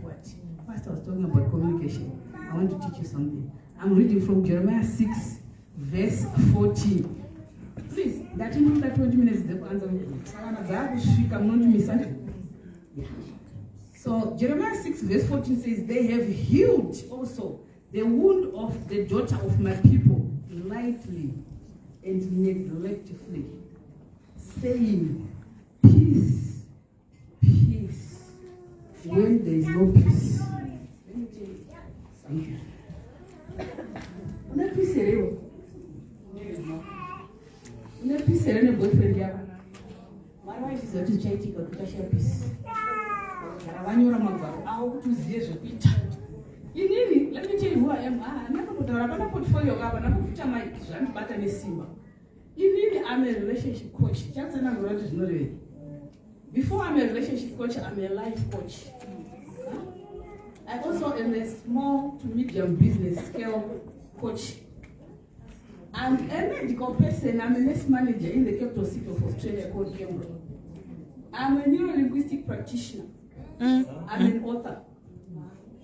pastor was talking about communication. I want to teach you something. I'm reading from Jeremiah 6 verse 14. Please, that in that 20 minutes the answer. So Jeremiah 6 verse 14 says, they have healed also the wound of the daughter of my people lightly and neglectfully, saying, peace, peace, when there is no peace. Let me tell you. Thank you. Una peace here. Una peace here na boyfriend yako. My wife is going to check it out to share peace. Karavanyora magwaro. Au kutuzie zvekuita. Inini, let me tell you who I am. Never put a portfolio up and I put a mic and button is simba. Inini, I'm a relationship coach. Just another word is not it. Before I'm a relationship coach, I'm a life coach. I also am a small to medium business scale coach. I'm a medical person. I'm a nurse manager in the capital city of Australia called Canberra. I'm a neuro-linguistic practitioner. I'm an author.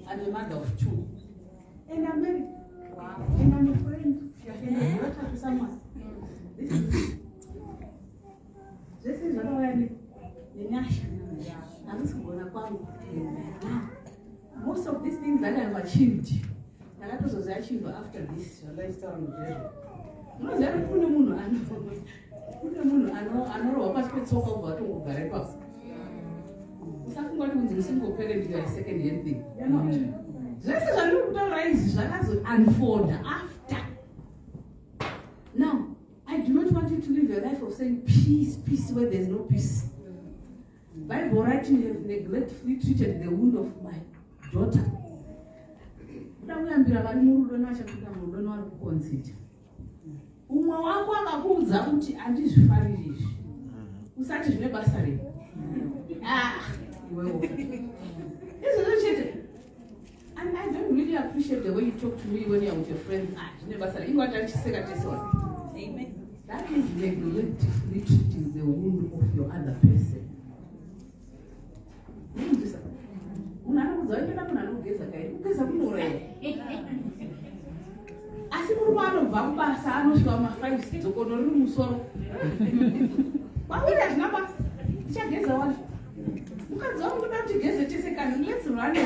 I'm a mother of 2. And I'm married. Wow. And I'm a friend. You're a daughter to someone. This is what I mean. Most of these things that I've achieved, and that was achieved after this lifestyle on the no, there are I know what to talk about to very fast. Something what with a single parent, you are second hand thing. You're not. This is a little rise that has to unfold after. Now, I do not want you to live your life of saying peace, peace where there's no peace. Bible writing have neglectfully treated the wound of my daughter. Now we are umwe wako akakuudza kuti andizvifariri izvi usati zvine basa rei iwewo izvozvo chete. And I don't really appreciate the way you talk to me when you're with your friends. Zvine basa rei ingwati achiseka tesona. Amen. That is neglectfully treating the wound of your other person. Unanokudza waenda kuna anogeza kai kugeza kunouraya asi muri anobva kubasa anosvika ma5 dzokoro riri musoro wawira zvina basa tichageza wacho mukadzi wangu kuda kuti geze tese kana let's run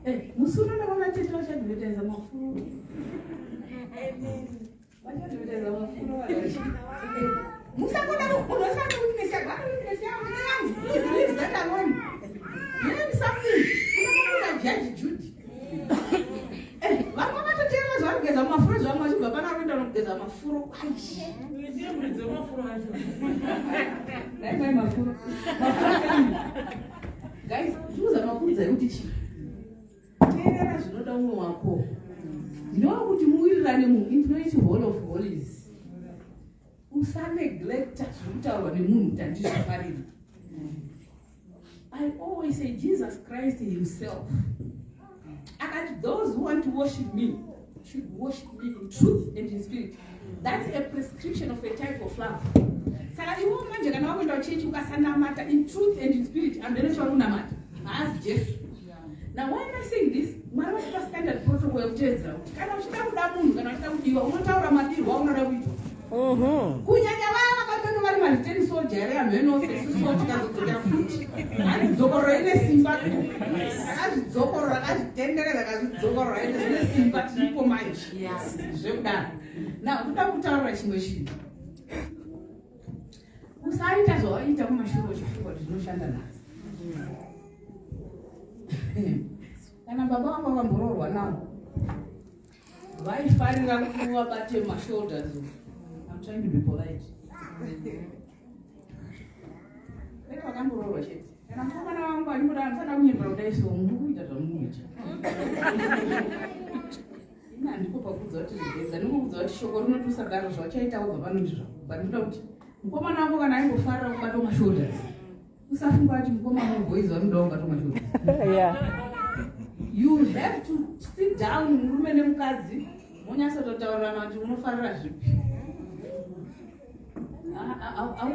a musi unoona tete vachadhivhetaiza mafuro vachadhivhetaiza mafuro musakona unosana weakness yako weakness yako please leave that alone. Learn something. Unaona judge Judy. Vama vatotera zvakugeza mafuro zvamwe achibva pana kuenda nokugeza mafuro. Ndiye muridzi wemafuro acho. Dai mafuro. Guys, tuza makuudza kuti chi. Teerera zvinoda umwe wako. Ndinoda kuti muwirirane muinfinite hall of holies. Usaneglecta zvekutaurwa nemunhu kuti handizvifariri. I always say Jesus Christ himself. And those who want to worship me should worship me in truth and in spirit. That's a prescription of a type of love. Saka iwo manje kana wakwenda kuchechi ukasanamata in truth and in spirit, and then unamata as Jesus. Now why am I saying this? Mwari vachita standard protocol yekuteedzera kuti kana uchida kuda munhu kana uchida kudiwa unotaura madirwa aunoda kuitwa. Kunyanya vaya vakatoto vari mariteni soja here amheno sesusuwo tikazodzokera futi azvidzokoro ine simba akazvidzokoro rakazvitenderera akazvidzokoro ine zvine simba tiripo manje zvekudaro. Now toda kutaura chimwe chinhu, usaita zvawaita kumashure uchifunga kuti zvinoshanda nhasi. Kana baba vangu vamboroorwa navo vaifarira kuvabate mashoulders. I'm trying to be polite. Leka vakamboroorwa chete. Kana mukomana wangu animuda anofana kunyembera kudai so mukuita zvamunoita. Ina ndiko pakuudza kuti zvigeza ndikuudza kuti shoko rinotusagara zvachaita ubva panoti zvakubva ndinoda kuti mukomana wangu kana aingofarira kubata mashoulders usafunga kuti mukomana weboys vanoda kubata mashoulders. You have to sit down murume nemukadzi monyatsotaurana kuti unofarira zvipi.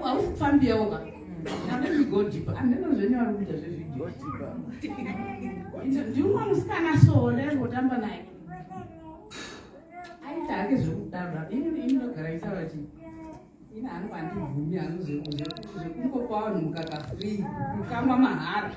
Haufambi yoga. Let me go deeper. And then there's anyone who does it. Go deeper. Do you want to scan a soul? There's what I'm like. I tag is down. Even the Garaisarati. In an anti-Bumian, you go on Mukaka free. You come on my heart.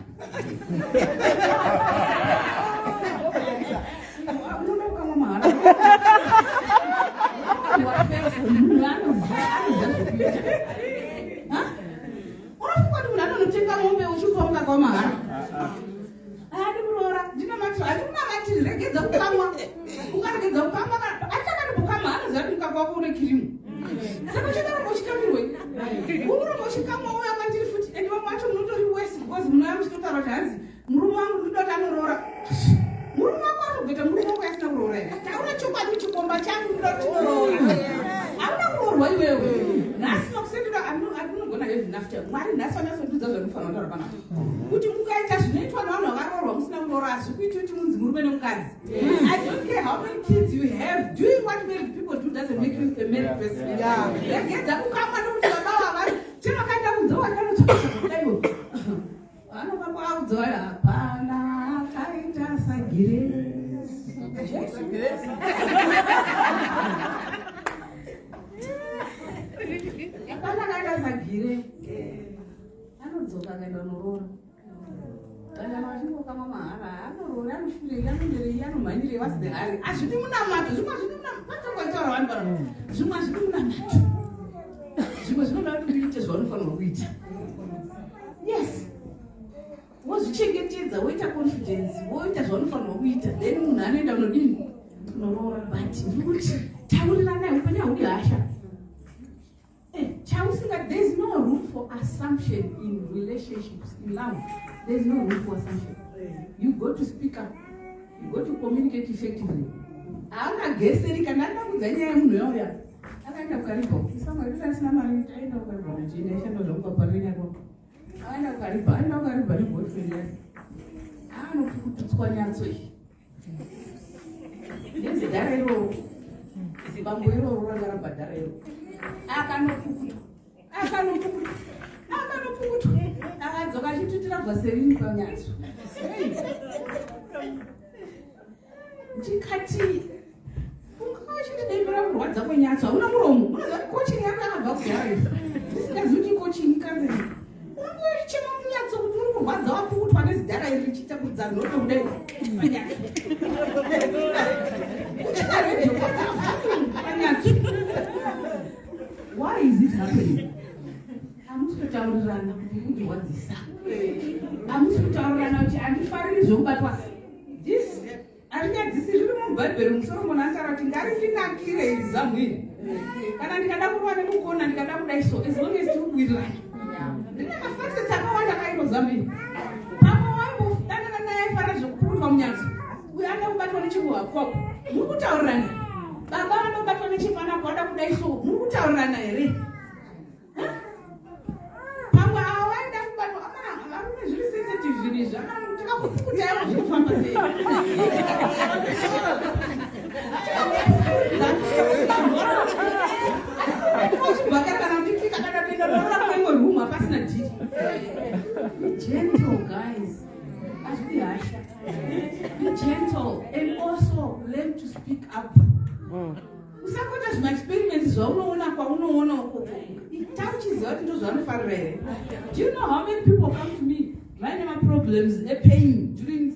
ndakataura kuti hanzi murume wangu ndinoti anorora. Murume wako atobveta murume wako asina kuroora here. Taura chokwadi chikomba changu ndinoti ndinoroora. Hauna kuroorwa iwewe. Nhasi makusendera atinogona have enough time. Mwari nhasi vanasondudza zvanofanira kutaura panapa. Kuti mukaita zvinoitwa nevanhu vakaroorwa musina kuroora hazvi kuiti kuti munzi murume nemukadzi. I don't care how many kids you have. Doing what married people do doesn't make you a married person. Regedza kukamba nokuti baba vavari chavakaita kunze wakanotsvaka kudaiwo. Vanobaba vaudza hapana akaita sagire. Hapana akaita sagire. Anodzoka akaenda kunorora. Kana vachingoka mamahara anorora anoshureya anonderei anomhanyirei what's the hurry. Hazvidi munamato zvimwe zvidi munamato kwataura vanhu para zvimwe hazvidi munamato. Zvimwe zvinoda kuti uite zvaunofanirwa kuita. Yes. Wozvichengetedza woita confidence woita zvaunofanirwa kuita then munhu anoenda unodini unorora but ndikuti taurirana upenyu haudi hasha. There is no room for assumption in relationships, in love. There is no room for assumption. You got to speak up. You got to communicate effectively. Hauna geseri kana ndakudza nyaya yemunhu yauya akaenda kukaripa isamari asina mari aenda kukaripa nechine shando zvamukaparira kwako aenda kukaripa neboyfriend yake anokututswa nyatso iyi nezidhara iroro zibambo iroro ranga rabhadhara iroro akanopukutwa akadzoka achitutira bvaserini panyatso ndikati ungachidedembera kurwadza kwenyatso hauna muromo unoziva kuti coaching yako yakabva kudhara ndisingazivi kuti coaching ikanzei unongoichema munyatso kuti uri kurwadza wapukutwa nezidhara iri richiita kudzana noto kudai panyatso uchida redio panyatso. Why is it happening? Hamusitaurirana kuti kundirwadzisa. Hamusitaurirana kuti handifariri zvokubatwa. This handingadzisi zviri mubhaibheri musoro munhu asara kuti ngarindinakire iri zamu iri. Kana ndikada kuva nekukona ndikada kudai so as long as tiri kuwirirana. Ndine mafacets akawanda akairo zamu iri. Pamwe waimbodanana naye aifara zvokupurutwa munyatso. Uyo anda kubatwa nechingwa kwako. Muri kutaurirana. Baba vanobatwa nechimwana kwada kudai so muri kutaurirana here. Pamwe ava vaenda kubatwa varume zviri sensitive zviri izvi tikakupukutai zvinofamba sei. Vachibhakara kana ndipika kana kuenda norora kuimwe room hapasina dhiri. Gentle guys. Hazvidi hasha. Be gentle and also learn to speak up. Usakuita zvima-experiments zvaunoona kwaunoona ukoko takuchiziva kuti ndozvanofarira here. Do you know how many people come to me vaine ma-problems pain during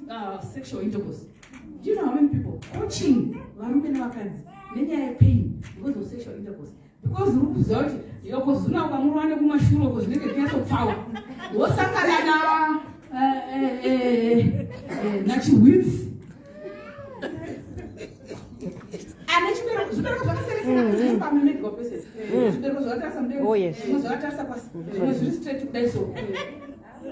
sexual intercourse? Do you know how many people coaching varume nevakadzi nenyaya yepain because of sexual intercourse? Because uri kuziva kuti yokozuna ukamurwa nekumashure uko zvinenge zvinyatsopfawa wosangana nachihwitsi zvibereko zvakasiyana pamamedical person. Zvibereko zvakatarisa mudengo zvimwe zvakatarisa pasi zvimwe zviri straight kudai so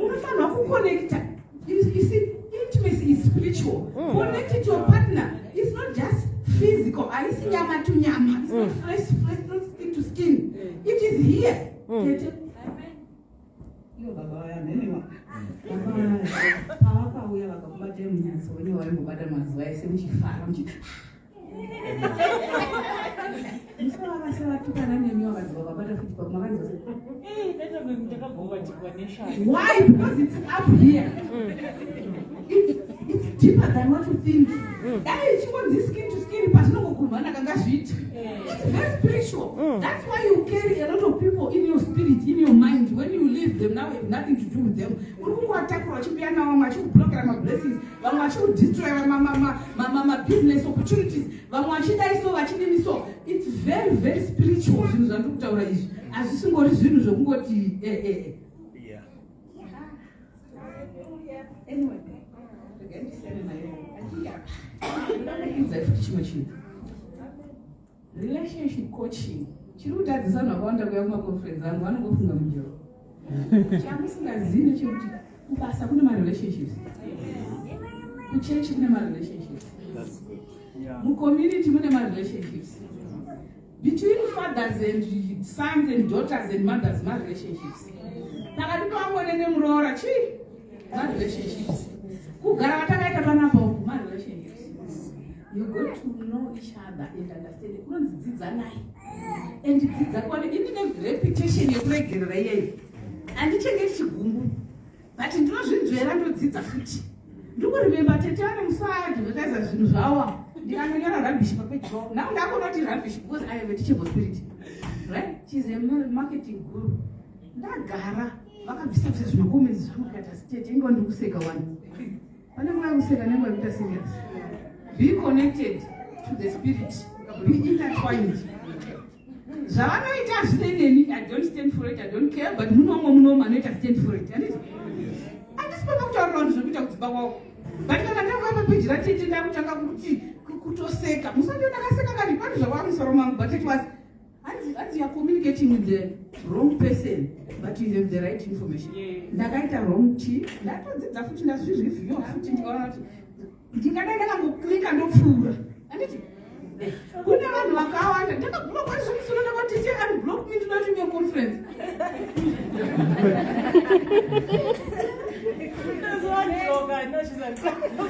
unofanirwa kuconnecta. You see, intimacy is spiritual. Connect to your partner. It's not just physical. Haisi nyama to nyama. It's not flesh, not skin to skin. It is here. Iyo baba waya neniwa pavakauya vakakubate munyatso wenye waimbobata mazuva ese muchifara musavakasavatukana nemi vakadzi vakabata futi pamakanzi why? Because it's up here. It's deeper than what you think. Dai chingonzi skin to skin patinongokurumana kangazviita. It's very spiritual. That's why you carry a lot of people in your spirit, in your mind. When you leave them now, you have nothing to do with them. Uri kungovatakura vachipiya navo vachikublockera ma-blessings, vamwe vachikudestroya ma-business opportunities, vamwe vachidai so vachidini so. It's very, very spiritual zvinhu zvandiri kutaura izvi. Hazvisingori zvinhu zvokungoti anyway, relationship coaching chiri kutadzisa vanhu vakawanda kuya kumaconference angu vanongofunga mujero chamusingazivi nechekuti kubasa kune marelationships, kuchechi kune marelationships, mucommunity mune marelationships, between fathers and sons and daughters and mothers marelationships, pakati pamwene nemuroora chii marelationships, kugara vatakaita panapa marelationships. You got to know each other and understand it. Kunonzi dzidza naye and dzidza kwani ini repetition yekuregerera iyeyo handichengeti chigumbu but ndinozvinzvera ndodzidza futi ndikurememba tete ane musi aadvertisa zvinhu zvavo ndikandonyora rubbish papeji pavo now ndakona kuti rubbish because I have a teachable spirit, right? She's a marketing guru. Ndagara vakabvisa bvisa zvinokomenzi zvangu kata sitete inga ndikuseka wani pane mwana kuseka nenga kuita serious. Be connected to the spirit, be intertwined. Zvavanoita hazvineneni, I don't stand for it, I don't care, but munomwe anoita stand for it. Handisipoka kutaurira kuti zvokuita kudzimba kwako. But kana ndanga papeji ratete ndakutanga kutoseka. Musati ndakaseka kani pane zvava musoro mangu, but it was as you are communicating with the wrong person, but you have the right information. Ndakaita wrong chi, ndatodzidza futi ndazvizvivhiwa futi ndikaona kuti ndingada ndakangoklika ndopfuura. Handiti? Kune vanhu vakawanda ndakablock zvimusoro ndakati teacher unblock me tonight in your conference.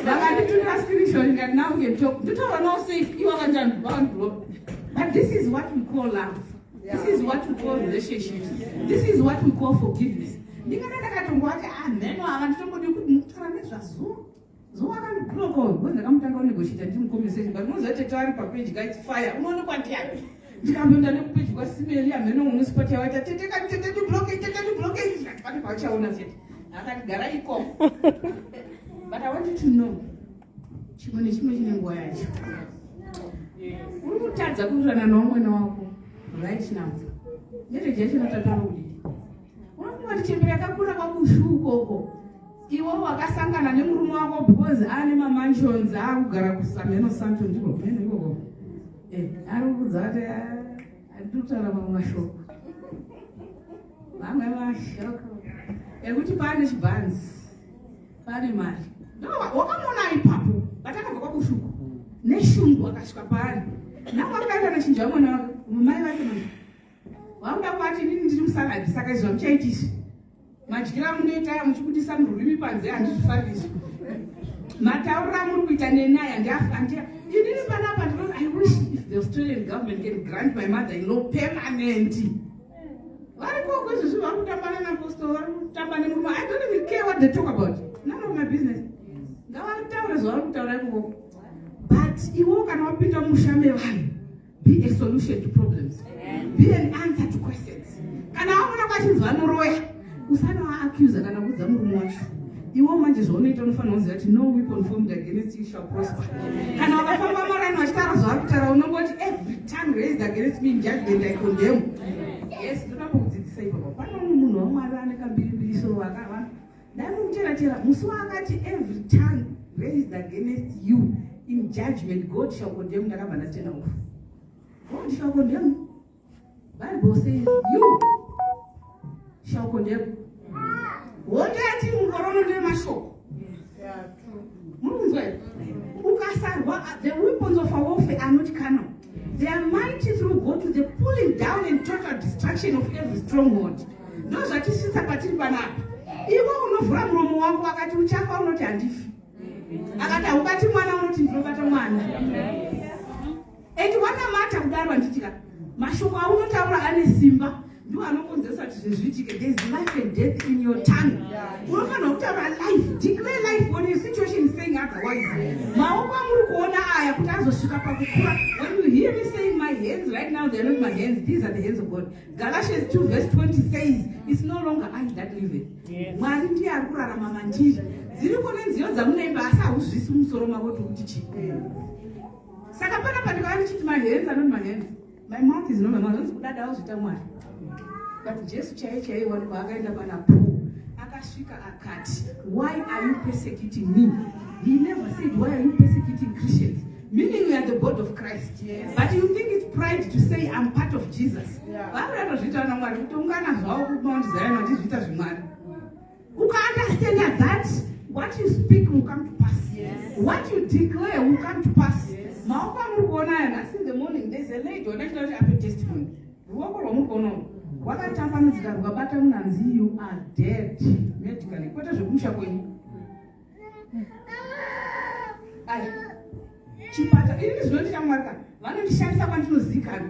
Vakandituma screenshot ngati now we can talk. Nditaura nawo sei ivo kanjani vakaniblock. But this is what we call love. This is what we call relationships. This is what we call forgiveness. Ndingada ndakatongwati mheno ava nditongodi kuti mutaura nezvazuva. Zuva akaniblock because ndakamutanga kunegotiate ndimuconversation but unozoteta ari papeji guys fire unoonekwa ndiani. Ndikamboenda nekupeji kwaSimeli amheno municipality waita tete ndiblock pane pachaona tete. Akati gara ikoko. But I want you to know chimwe nechimwe chine nguva yacho. Uri kutadza kuwirirana nomwene wako right now. Nerejection atataura kudii. Unofunga kuti chembere yakakura kwakushu ukoko. Iwo wakasangana nemurume wako because ane mamansions akugara kusameno santo ndiko kumene ikoko. Ari kudza kuti andikutaura mamwe mashoko. Mamwe mashoko. Ekuti pane chibhanzi. Pane mari. Wakamona ipapo. Vatakabva kwakushuko. Neshungu akasvika pari. Nakwakaenda nechinja mwana wake. Mumai vake mwana. Wamuda kwati nini ndiri musaladi saka izvo muchaitisi. Madyira munoita muchibudisa mururimi panze handizvifarisi. Mataurira muri kuita nenaye handiafandia. Inini panapa ndinoti I wish if the Australian government can grant my mother-in-law permanent. Vari koko izvozvo vari kutamba naapostol, vari kutamba nemurume. I don't even care what they talk about. None of my business. Ngavataura zvavari kutaura ikoko. But iwo kana wapinda mushambe vanhu, be a solution to problems. Be an answer to questions. Kana waona kwachinzi vanoroya, usanovaaccusa kana kudza murume wacho. Iwo manje zvaunoita unofanira kuziva kuti no weapon formed against you shall prosper. Kana wakafamba marani vachitaura zvavari kutaura unongoti every tongue raised against me in judgment I condemn. Yes, ndinoda kudzidzisa ipapo. Pane umwe munhu waMwari ane kambiribiriso wakava. Ndanomuteratera musi waakati every tongue raised against you in judgment God shall condemn. Ndakabva ndatenda ufu. God shall condemn. Bible says you shall condemn. Wondati mukorono nemashoko. Munzwe. Ukasarwa, the weapons of our warfare are not carnal. They are mighty through God to the pulling down and total destruction of every stronghold. Ndozvatisisa patiri panapa. Iwo unovhura muromo wako akati uchafa unoti handifi. Akati ukati mwana unoti ndinobata mwana. Eti wakamata kudarwa ndichika. Mashoko aunotaura ane simba. Ndiwo anokonzeresa kuti zviitike. There is life and death in your tongue. Unofanira kutaura life. Declare life when your situation is saying otherwise. Maoko amuri kuona aya kuti azosvika pakukura. When you hear me saying my hands right now, they are not my hands. These are the hands of God. Galatians 2 verse 20 says, it's no longer I that liveth. Mwari ndiye ari kurarama mandiri. Dziriko nenziyo dzamunoimba asi hauzvisi musoro mako kuti chii. Saka panapa ndikava ndichiti my hands are not my hands. My mouth is not my mouth. Ndinonzi kudadawo zvita Mwari. But Jesu chaiye wangu akaenda pana Paul. Akasvika akati, why are you persecuting me? He never said, why are you persecuting Christians? Meaning we are the body of Christ. Yes. But you think it's pride to say I'm part of Jesus. Who can understand that what you speak will come to pass? Yes. What you declare will come to pass. Yes. That's in the morning. There's a lady who actually have a testimony. You are dead medically. What is your chipata ini zvinoita mwaka vanondishandisa kwandinozikana.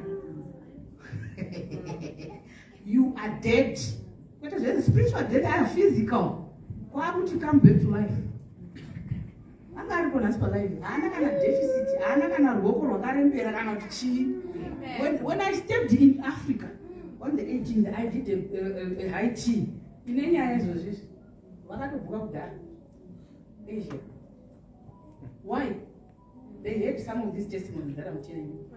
You are dead. What is the spiritual death? I am physical. Why would you come back to life? I'm not going to life. I'm not going to deficit. I'm not going to walk or when I stepped in Africa on the 18th, I did a high tea. In any eyes was this. Asia. Why? They had some of these testimonies that I'm telling you.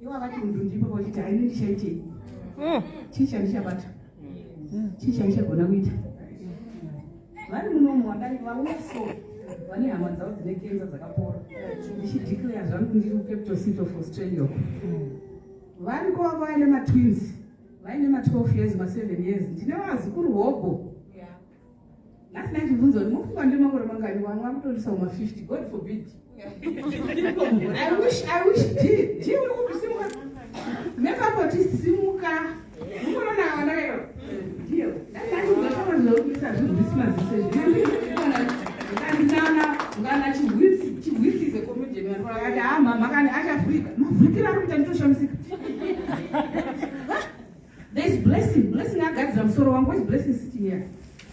You are like to do people I need to say teacher Shabbat. Teacher Shabbat. I don't know what I saw. When I was out the case of the couple, she declares one kept to seat of Australia. One go over my twins. Mine are 12 years, my 7 years. You know, I was good walk. Last night, you was on one to some 50. God forbid. I wish G would see make up what is Simuka. You want to deal. That's why you love this month. Ghana, she is a comedian. There's blessing I got them. So I'm always blessing sitting here.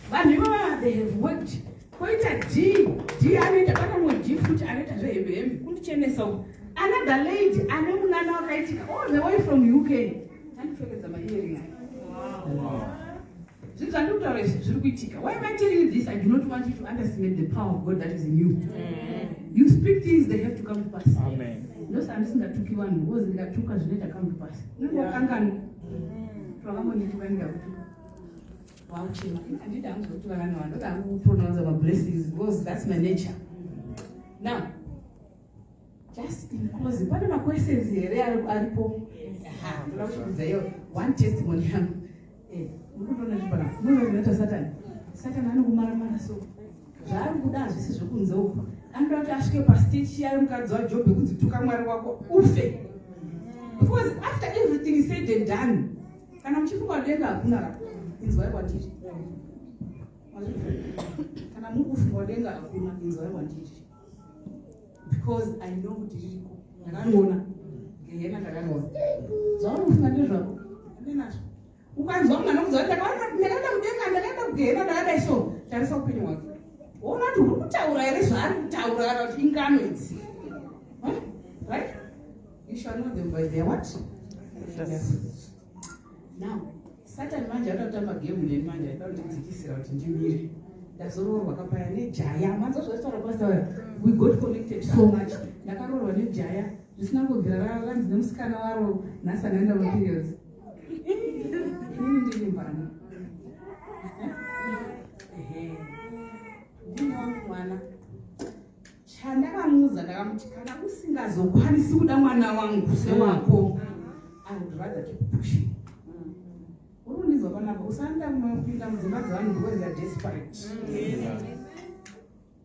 But you know they have worked quite a G. I need a bottom of G foot. I need a baby. Another lady, I know now writing all the way from UK. And figures my hearing. Wow. Why am I telling you this? I do not want you to underestimate the power of God that is in you. You speak things, they have to come to pass. Amen. No, I'm saying that took you one was that took us later come to pass. No, wow, I did answer to another. I will pronounce our blessings because that's my nature. Now, just in closing, one of my questions here, one testimony. Satan anokumaramara so zvari kuda zvisi zvokunze uko anoti asvike pastage yayo mukadzi waJob yekuti tuka mwari wako ufe, because after everything is said and done kana muchifunga denga hakuna rapo inzwai kwandiri, kana mukufunga denga hakuna inzwai kwandiri, because I know kuti ririko ndakanoona ngehena ndakanoona zvauri kufunga ndezvako andinazvo ukanzwa mwana kuzoti ndakaenda kudenga ndakaenda kugehena ndakadai so tarisa upenyu hwake woona kuti uri kutaura here zvaari kutaura kana kuti ingano idzi, right? You shall know them by their what? Yes. Now Satan manje atotamba game neni manje aitodzikisira kuti ndimire ndazoroorwa kapaya nejaya manzo zvositaura pastor we got connected so much ndakaroorwa nejaya zvisina kugara ranzi nemusikana waro nhasi anaenda maperiods inini ndiri mvana ndine wangu mwana chandakamuudza ndakamuti kana usingazokwanisi kuda mwana wangu sewako I would rather keep pushing. Urunizwa panapa usanda kupinda mudzimba dzavanhu because you are desperate.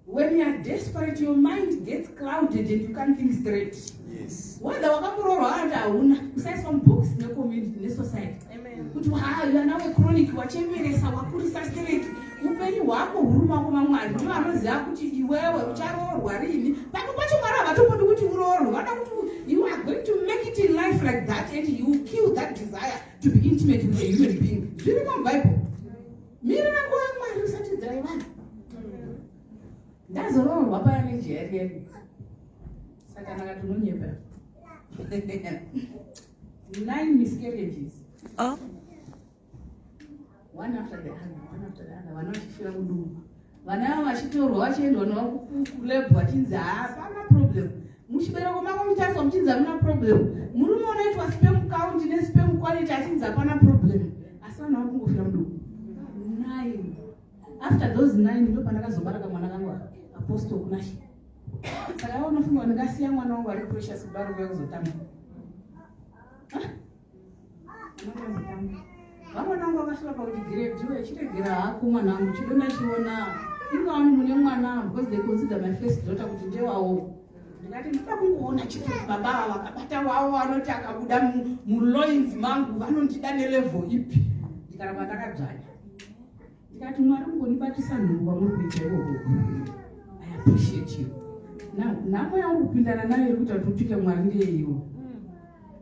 When you are desperate, your mind gets clouded and you can't think straight. Yes. Whether wakamuroorwa ati hauna kusaiswa mubhokisi necommunity nesociety kuti you are now a chronic wachemeresa wakurisa straight upenyu hwako huri mumako maMwari ndiwo anoziva kuti iwewe ucharoorwa rini. Pamwe pacho Mwari havatopodi kuti uroorwe, vada kuti you are going to make it in life like that and you will kill that desire to be intimate with a human being. Zviri muBible. Mirira nguva yaMwari usatidzirai vanhu. Ndazoroorwa paya nejaya ryedu saka ndakatononyepa 9 miscarriages. One after the other. Vana vachifira kudumba, vana vavo vachitorwa vachiendwa navo kulebhu vachinzi hapana problem, muchibereko mako muchaiswa muchinzi hamuna problem, murume unoitwa sperm count nesperm quality achinzi hapana problem, asi vanhu vari kungofira muduku 9. After those 9 ndo pandakazobaraka mwana kangu Apostle Kunashi. Saka unofunga ndingasiya mwana wangu ari precious kubara kuya kuzotamba. vamwe vangu vakasvika pakuti grade chiregera hako mwana wangu chidonda chiona ingawani mune mwana because they consider my first daughter kuti ndewavo. Ndikati ndinoda kungoona chiti baba ava vakabata wavo vanoti akabuda muloins mangu vanondida nelevel ipi. Ndikaramba ndakadzvanya ndikati mwari mungonibatisa nhungu wamuri kuita ikoko. I appreciate you. Nhamo yangu kupindana nayo iri kuita kuti utuke mwari ndeiwo.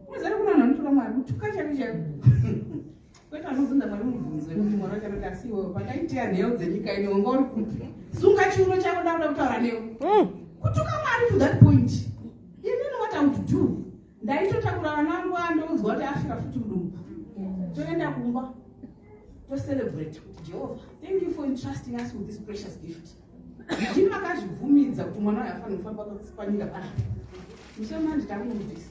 Muzari kuna vanhu vanotuka mwari kutuka chake chake. Kwete vanobvunza mwari mubvunzo kuti mwana wacho anoti asiwo pandaiiteya nhau dzenyika ino wanga uri kuti sunga chiuno chako ndauda kutaura newe. Kutuka mwari to that point. You know what I would do. Ndaitotakura vana vangu andoudzwa kuti asvika futi kudumbu. Toenda kumba. To celebrate with Jehovah. Thank you for entrusting us with this precious gift. Ndini makazvibvumidza kuti mwana wayo afanira kufamba panyika panapa. Musema nditamubvisa.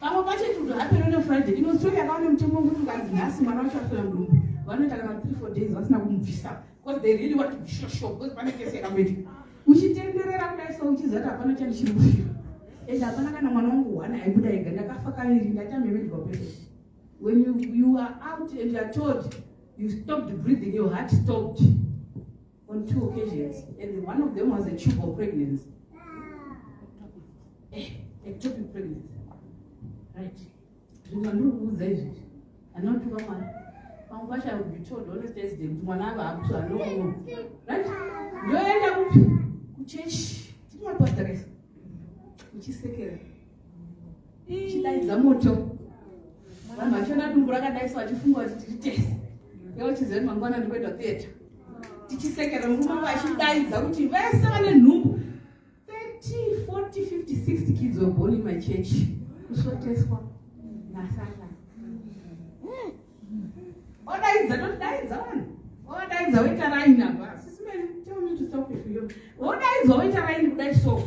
Pamwe pacho kuti hapeno neFriday inostory yakaone mutombo kuti ukanzi nhasi mwana wacho afira mudumbu. Vanoita kana 3-4 days vasina kumubvisa. Because they really want to be sure because pane kesi yakamboitika. Uchitenderera kudai so uchizati hapana chani chiri kufira. Ende hapana kana mwana wangu one aibuda ega ndakafa kairi ndaita medical patient. When you are out and you are told you stopped breathing, your heart stopped on 2 occasions, and one of them was a tube of pregnancy. Ectopic pregnancy. Right. And not to come on. I would be told on Thursday, one hour up to a no. Right? You end up to change. You are pastor. Which is second. She died the motor. Machona dumburaga dai so achifunga tititest. Yo chizeni mangwana ndikuenda theater. Tichisekera nguma vachidaidza kuti vese vane nhumbu 30, 40, 50, 60 kids were born in my church. Kusoteswa nasaka. Odaidza ndodaidza vanhu. Odaidza wetaraina basi. Sisime tell me to stop if you. Odaidza wetaraina kudai so.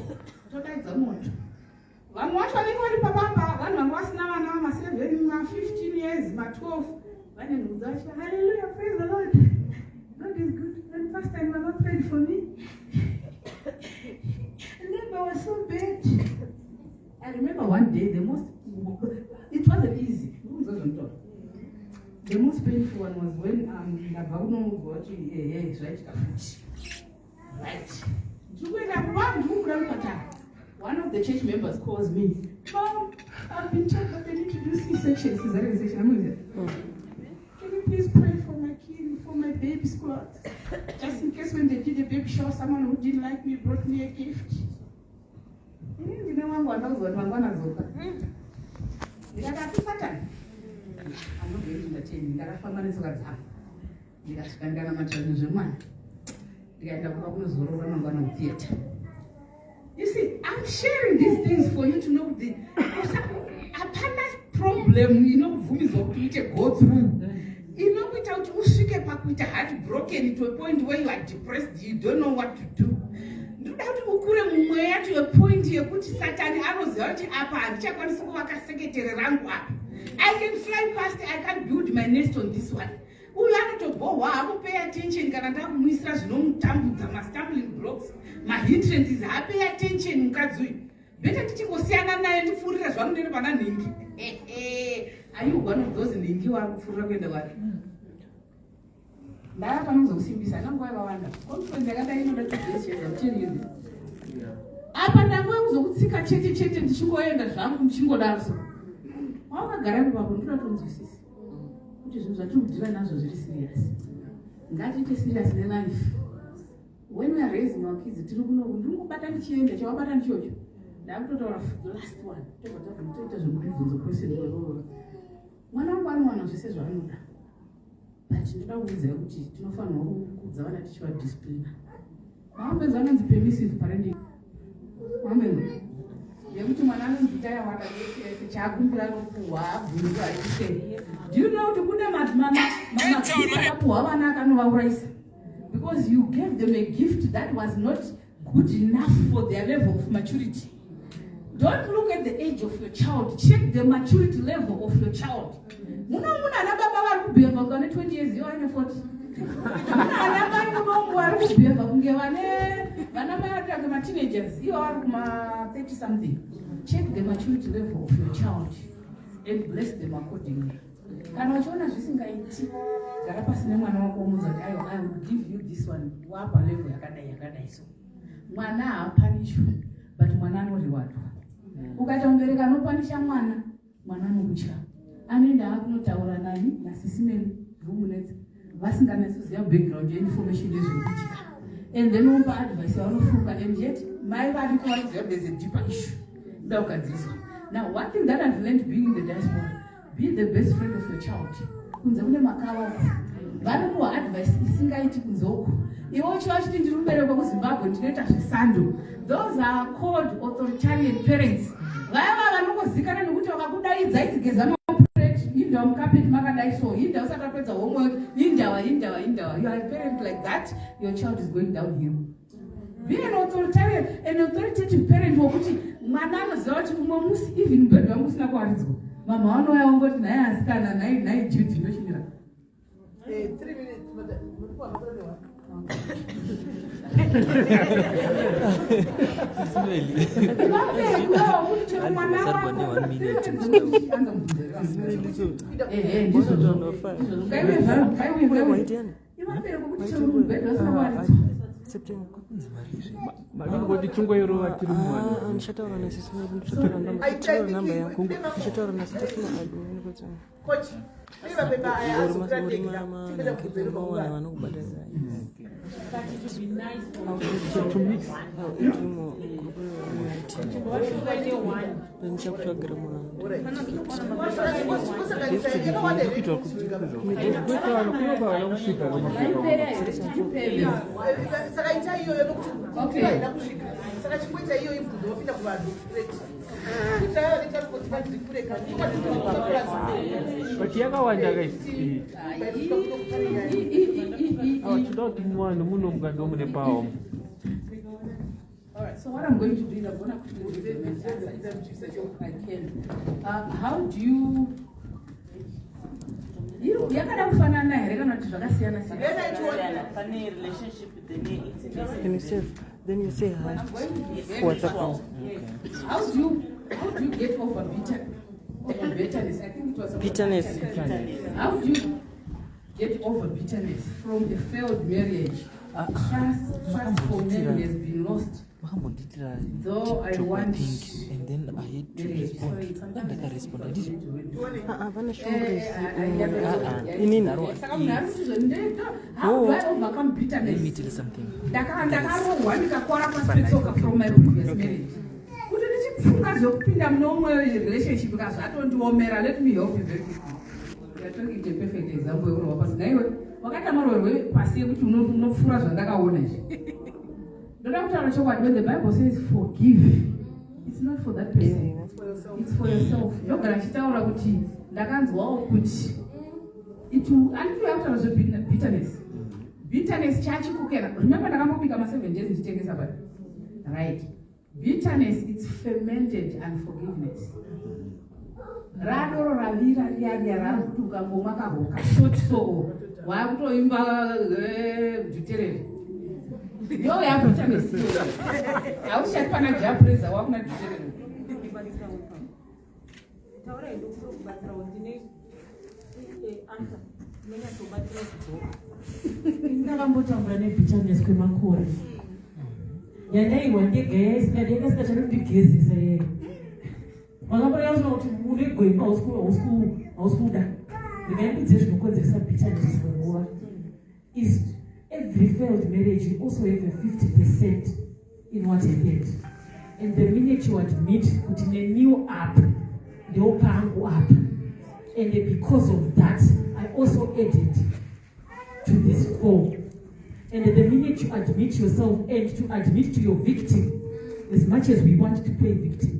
Todaidza moto. Vamwe vacho vanenge vari papapa vanhu vanga vasina vana vama7 ma15 years ma12 vane nhungu vacho hallelujah praise the Lord. God is good. And first time mama prayed for me. Labor was so bad. I remember one day it wasn't easy. The most painful one was when Nabauno got right. One of the church members calls me. Mom, I've been told that they need to do C-section. Cesarean section. Can you please pray for my kid, for my baby's clothes? Just in case when they did a baby shower, someone who didn't like me brought me a gift. You know what I'm going to do. I'm not going to the team. I'm going to the theater. You see, I'm sharing these things for you to know the problem, you know, go through. You know, without you heartbroken to a point where you are depressed, you don't know what to do. To a point here, put Satan arrows out up and check on secretary rank up. I can fly past, I can build my nest on this one. We have to go, I will pay attention, Canada, Mistras, no stumbling blocks. My hindrance is pay attention, Mukazui. Better teaching was Siana and food as one day banana. Are you one of those in you are for the one? Now I'm going to see I'm going to wonder. Conference, I got to tell you. Up and I was sick at chatting and sugar and the ram shingle also. All the garden from this. Which is a true design was very serious. God is serious in life. When we are raising our kids, the Truno pattern change, the job pattern church. The last one, take a the person. One says, but you know, with the no fun who could teach you discipline. Mom is on the permissive parenting. Amen. Do you know to put them at Mama? Because you gave them a gift that was not good enough for their level of maturity. Don't look at the age of your child, check the maturity level of your child. 20 years, you are 40. Teenagers, you are 30 something. Check the maturity level of your child. and bless them accordingly. Kana uchiona zvisingaiti, gara pasi nemwana wako umudza kuti I will give you this one. Wapa level yakadai so. Mwana haapanishwi, but mwana anoriwadwa. Ukaita mubereki anopanisha mwana anokutya. Anoenda akunotaura nani naSIS MELLY rumunetse vasinganatsi kuziva background information yezvekuitika. And then unopa advice yaunofunga, and yet mai vari kuvaziva there's a deeper issue. Now, one thing that I've learned being in the diaspora, be the best friend of your child. Kunze kune makava vanokuwa advice isingaiti kunzoko. Iwo chachiti ndiri mubereki kuZimbabwe ndinoita zvisando. Those are called authoritarian parents. Vaya vanongozikana nekuti vakakudaidza idzigeza maplate, indawa mukapeti makadai so, indawa usakapedza homework, indawa. You are a parent like that, your child is going downhill. Be an authoritative parent wokuti mwana anoziva kuti umwe musi even mubhedhi wangu usina kuwaridzwa. Mama vanouya vangoti naye asikana naye Judy inoshimira.
3 minutes,
Malingoti chungwa yoro atiri mwana.
Nishataura naSIS MELLY, nishataura namba yangu, nishataura naSIS MELLY kuti
coach iva beba
But yakawanda guys. Awachidoti mwana muno mugando mune pawo.
Alright, so what I'm going to do is I'm going to give an answer if I can. How do you yakada kufanana here kana kuti zvakasiyana siyana.
Then you say hi.
What's up? How do you get over bitterness? I think it was
bitterness.
How do you get over bitterness from a failed marriage? Trust for marriage has been lost. Though I want,
and then I had to respond. And I respond. I didn't.
How do I overcome bitterness?
Let me tell you something.
From my previous marriage. Relationship because I don't want to let me help you very quickly. You are talking a perfect example. When the Bible says forgive, it's not for that person, it's for yourself. It will until after bitterness. Bitterness, church cooking. Remember, the become 7 days to take this about. Right? Bitterness, it's fermented unforgiveness. Rado ravira ria rakutuka ngomaka hoka short so wakutoimba juterere. Yo ya bitterness. Ausha pana japreza wakuna juterere.
Taura ndokuro kubatsira ndine answer. Menya tobatsira kuti ndakambotambura nebitterness kwemakore. Yandaiwa ndegaya isingadeka chanomugezisa yeye. Wakambora yazo kuti mune goimba ausikuda. Ndikaipidze zvinokonzeresa bitterness munguva. Is every failed marriage you also have a 50% in what happened. And the minute you admit putting a new up, the open up. And because of that, I also added to this 4. And the minute you admit yourself and to admit to your victim, as much as we want to play victim,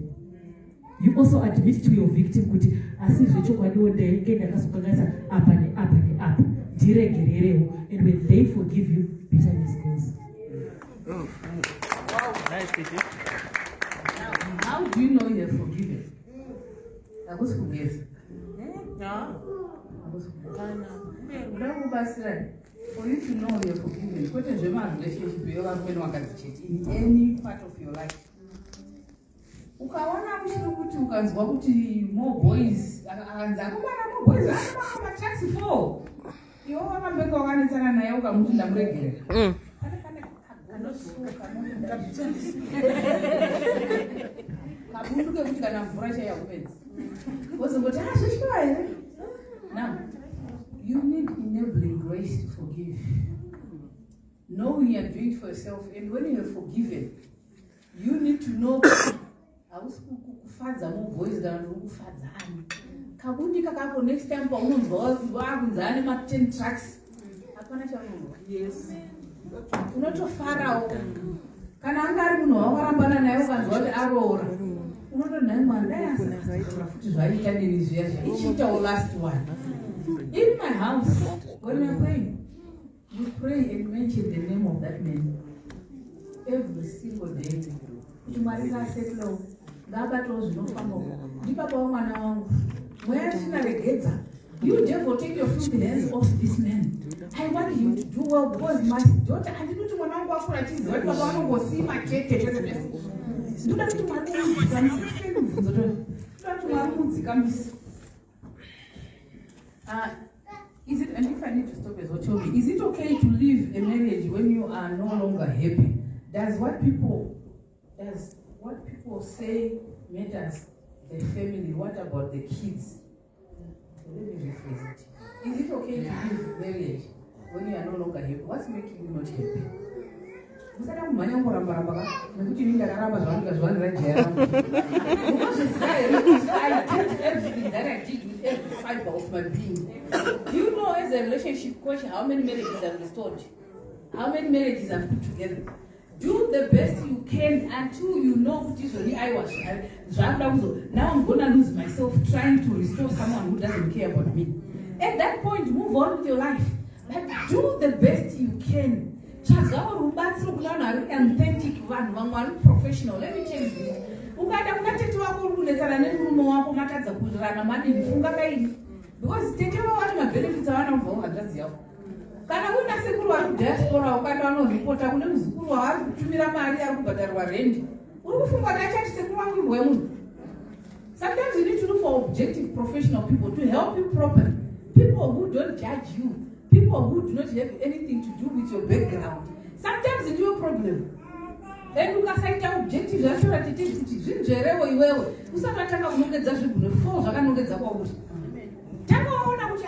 you also admit to your victim kuti asi zvechokwadi ndaike ndakazokangasa apa neapa neapa ndiregererewo, and when they forgive you, bitterness goes.
Oh, wow, nice teaching.
How do you know you have forgiven? I was forgiven. For you to know you're forgiven, what is your relationship with your in any part of your life? Ukaona kuti ukanzwa kuti more boys. More boys. I'm a taxi for. You want to make organization and I will move them regular. Now, you need enabling grace to forgive. Knowing you are doing it for yourself, and when you are forgiven, you need to know how more boys than Kabundi next time for women's boys, you are with animal 10 tracks. Yes. Not so far out. Can I carry no Arambana and Aurora? Not a name it's our last one. In my house, when we are praying, you pray and mention the name of that man every single day. You might say, no, that was no family. Where should I get her? You therefore take your fruit hands off this man. I want you to do well because my daughter, I didn't want to go for a cheese. But I want to see my cake. Do that to my is it, and if I need to stop as well, tell me, is it okay to leave a marriage when you are no longer happy? Does what people say matters? The family, what about the kids? Let me rephrase it. Is it okay to leave marriage when you are no longer happy? What's making you not happy? Because I did everything that I did with every fiber of my being. Do you know, as a relationship coach, how many marriages I've restored? How many marriages I've put together? Do the best you can until you know what is really I was. Now I'm going to lose myself trying to restore someone who doesn't care about me. At that point, move on with your life. But do the best you can. Authentic one professional. Let me tell you this. Because they tell what my benefits are. Kana kuna sekuru wa diaspora ukanda wanoreporta kune muzukuru waari kutumira mari ari kubhadharwa rent. Uri kufunga kuti sekuru wangu wemunhu. Sometimes you need to look for objective professional people to help you properly. People who don't judge you. People who do not have anything to do with your background. Sometimes it's your problem. Then you can say objective that's what it is. Zvinjerewo iwewe. Usatanga kunongedza zvinhu 4 zvakanongedza kwauri.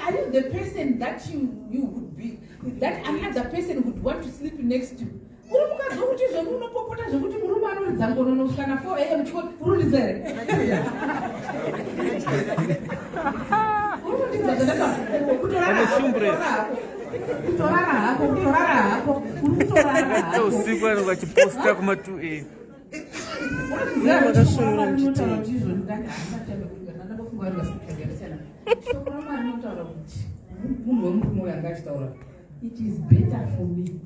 Are you the person that you would be, that another person would want to sleep next to? It is better for me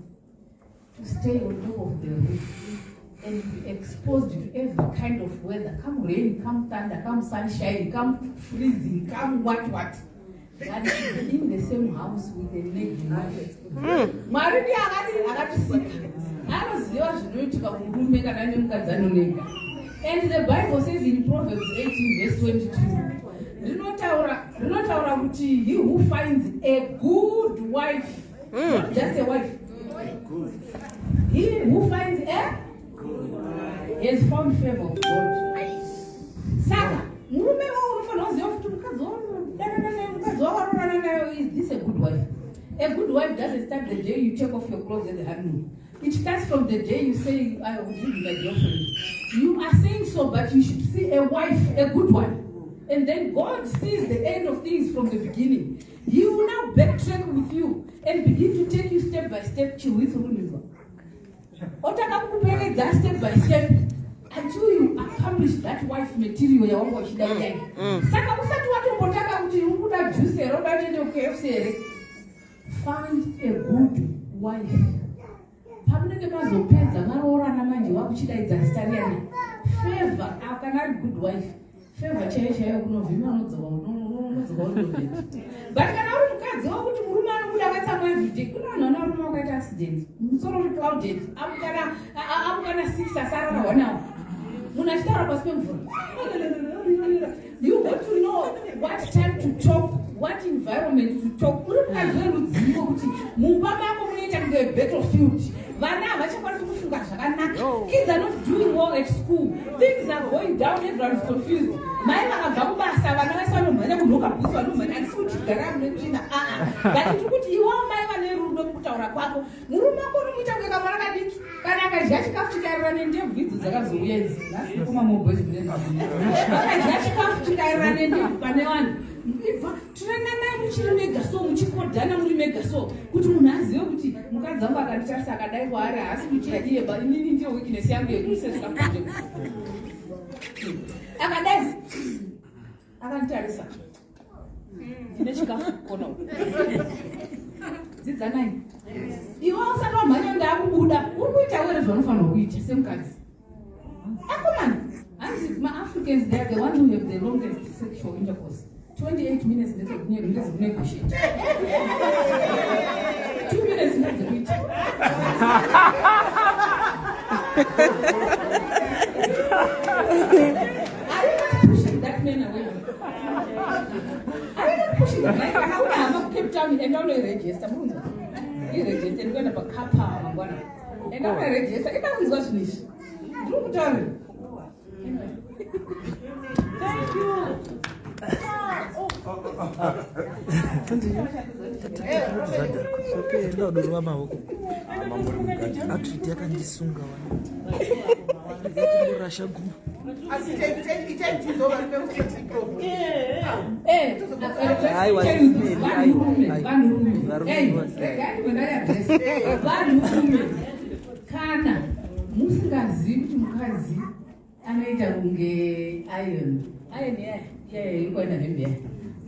to stay on top of the roof and be exposed to every kind of weather. Come rain, come thunder, come sunshine, come freezing, come what. That is in the same house with a lady wife. Maridi akati and the Bible says in Proverbs 18 verse 22. He who finds a good wife, not just a wife. He who finds a good wife has found favor of God. Saka, is this a good wife? A good wife doesn't start the day you take off your clothes at the honeymoon. It starts from the day you say, I will give you my girlfriend. You are saying so, but you should see a wife, a good one. And then God sees the end of things from the beginning. He will now backtrack with you and begin to take you step by step to with step by step until you accomplish that wife material. Find a good wife. Favor, I can have good wife. Favor change here, no but can I go to Murman who have some ridiculous no accident. So clouded. I'm gonna see Sasara now. When I start was painful. You got to know what time to talk, what environment to talk. Kids are not doing well at school. Things are going down, everyone's confused. You also know money on the Buddha. Who will tell us one from which same kinds? Come on. My Africans, they are the ones who have the longest sexual intercourse. 28 minutes later, let's negotiate. 2 minutes left the meeting. Are you not pushing that man away? Are you not pushing that man? How am I kept down and only register? You register, you're going to have a kappa. And now I register, and now he's got finish. Look at him. Thank you.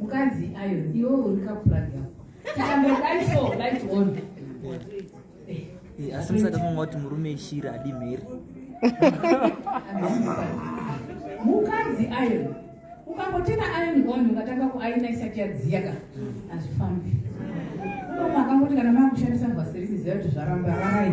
Mukazi ayo iwo urikaplaga takamedaiso light on
asimsaka ngoti murume ishira adi mheri
mukazi ayo ukangotena iron on ukatanga kuaina isati yadziyaka azvifambi makangoti kana makushandisa vhaserisi ziya kuti zvaramba rarai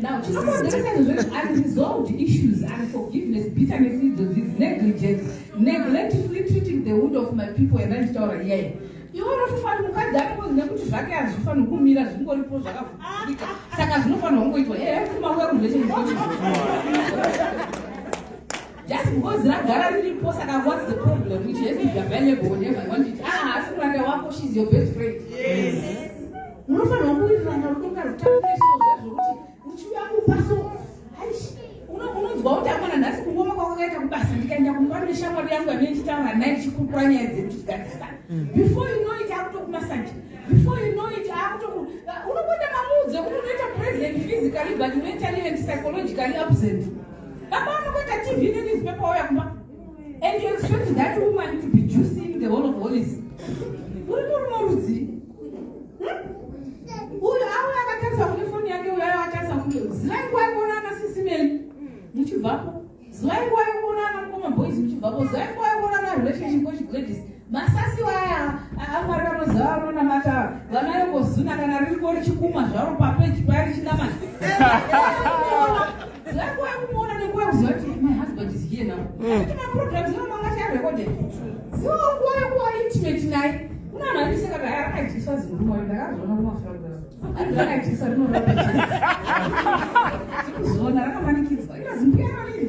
Now, just unresolved issues, unforgiveness, bitterness, negligence, neglectfully treating the wound of my people and then story. Yeah. You want to find that was never to Zaka as you found who mirrors who got to post Saka's no fun on going to just because that really post and what's the problem, which is available whenever I want it. She's your best friend. Yes. No fun on going to before you know it, out of massage. Before you know it, out of present physically, but mentally and psychologically absent. And you expect that woman to be juicing the whole of Hollis. Masasi waya amara mazaro na mata vana ngozuna kana riko richikuma zvaro papage pari chinama zako yakuona nekwa kuzoti my husband is here now kuna programs no manga cha recorded so kwa intimate naye una nalisa kana yakajiswa zvinhu ndakazona kumafranga andakajiswa rino rapachisa zona rakamanikidzwa irazimbia riri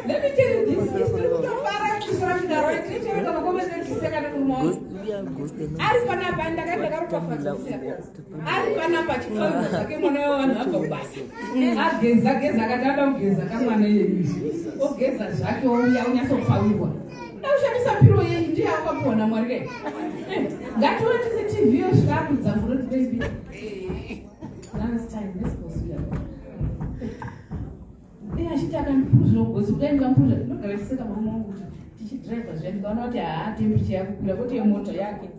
let me tell you this. Last time, let's go see. achiti akandipuruzira kugosi kudai ndikamupuruzira ndinogara chiseka mamumo wangu kuti tichidhiraivha zviya ndikaona kuti temperature yakukwira kuti yemota yake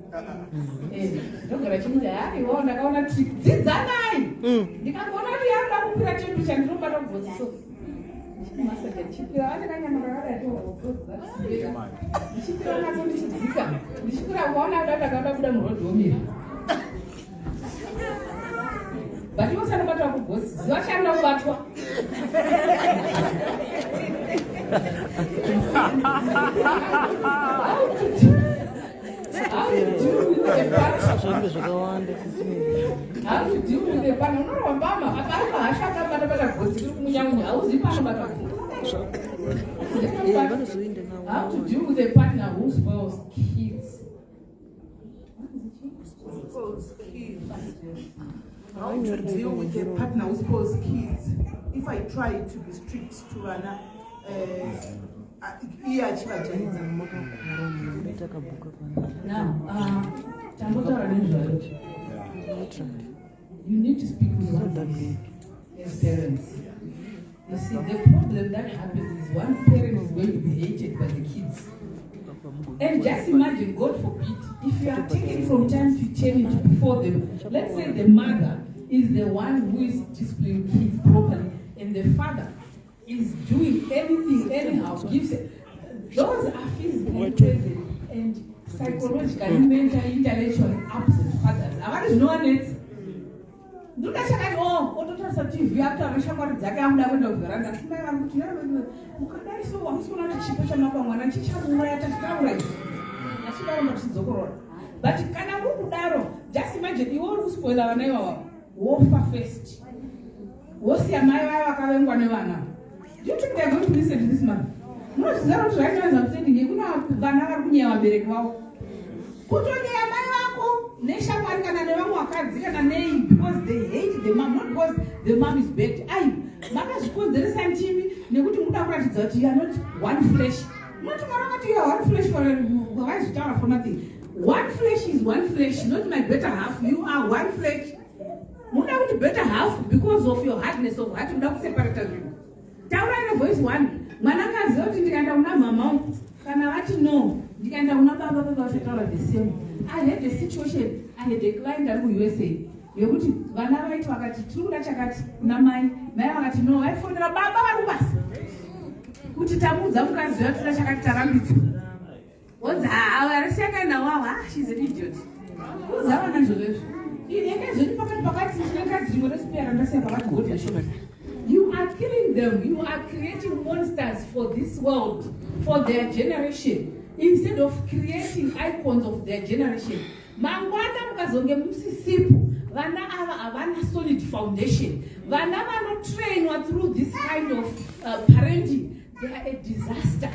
ndogara chimiti iwawo ndakaona kuti dzidzanai ndikangoona kuti yakuda kukwira temperature ndinobata kugosi so ndichimasaka ndichikwira andikanyamara kadatogoziaa ndichikwira nato ndichidzika ndichikwira kuona kuda ndakaona kuda murodhi womira but iwo sanobata kugosi ziva chanoda kubatwa How to deal with the pan? No, Obama. I can't have a how to deal with a partner who spoils kids.
How to deal with a partner who spoils kids? If I try to be strict to an
you need to speak with one as parents. You see, the problem that happens is one parent is going to be hated by the kids. And just imagine, God forbid, if you are taking from time to change before them, let's say the mother is the one who is disciplining kids properly, and the father is doing anything anyhow, gives it. Those are physically present and psychologically, mentally, intellectually absent fathers. I want to know it. Do not say, oh, what do you say? You have to have a shower. Zaka, I'm not going to go around. I'm going to go so I'm going to chip a map and teach her where to start. That's what I'm going to do. But can I go to just imagine you all spoil our name warfare first. What's your my wife? Do you think they're going to listen to this man? No, it's not right now. I'm saying you're going to banana. Put on the Nation one can name because they hate the mom, not because the mom is bad. Because there is some team, you are not one flesh. Not tomorrow, you are one flesh for nothing. One flesh is one flesh, not my better half. You are one flesh. Not out better half because of your hardness of heart. You don't separate you. Tower voice one. Manaka Zoti and Mama. Can I let you know? You can have the same. I had a situation, I had a client that we USA. You're going to Vanava to a true Lachakat, Namai, Mara, no, I for the Baba was. Put it up with them, Lachakat. What's our second hour? She's an idiot. Who's our you are killing them, you are creating monsters for this world, for their generation. Instead of creating icons of their generation. Mangwana mukazonge musisipo, vana ava havana solid foundation. Vana vano trained through this kind of parenting. They are a disaster.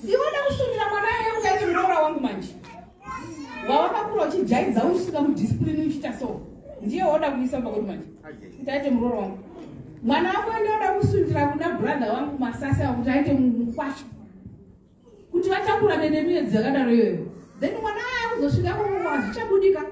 Iwona kusundira mwana yekuti murora wangu manje. Wawakakura uchijaidza usika mudiscipline uchita so. Ndiye oda kuisa pakoti manje. Itaite murora wangu. Mwana wako ndoda kusundira kuna brother wangu masasa kuti aite mukwacho. Kuti vachakura nemwedzi yakadaro iyoyo then mwana akuzosvika zvichabudirira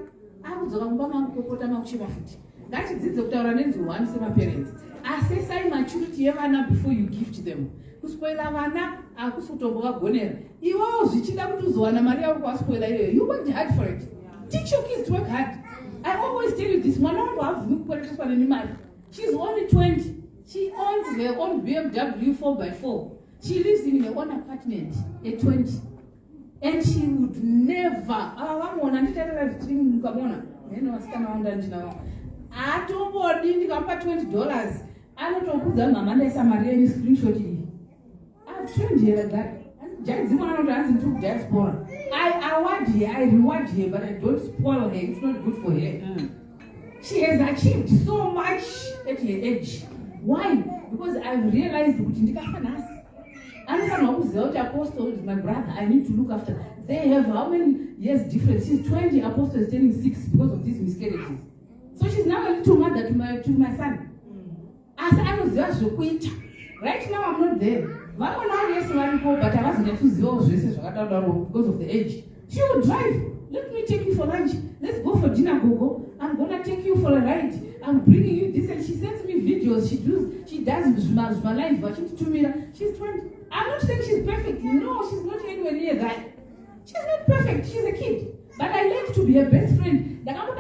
akudzoka kumba makukokota makuchema futi ngatidzidze kutaura nenzihwani semaparents assessai maturity yevana before you gift them kuspoila vana akusi kutombovagonera iwawo zvichida kuti uzowana mari yako kwaspoila iyoyo you worked hard for it teach your kids to work hard. I always tell you this, mwana wangu havumi kuporekeswa nemari. She's only 20. She owns her own BMW 4x4. She lives in her own apartment at 20. And she would never, $20. Anotokuza mama nesa Maria ni screenshot hii. I've trained her like that. I award her, I reward her, but I don't spoil her. It's not good for her. She has achieved so much at her age. Why? Because I've realized Apostle is my brother. I need to look after. They have how many years difference? She's 20, Apostle is turning 6 because of these miscarriages. So she's now a little mother to my son. As I was there, she quit. Right now I'm not there. But I wasn't because of the age. She would drive. Let me take you for lunch. Let's go for dinner, Gogo. I'm gonna take you for a ride. I'm bringing you this, and she sends me videos. She does my life, but she's 2 million. She's 20. I'm not saying she's perfect. No, she's not anywhere near that. She's not perfect. She's a kid. But I like to be her best friend. The moment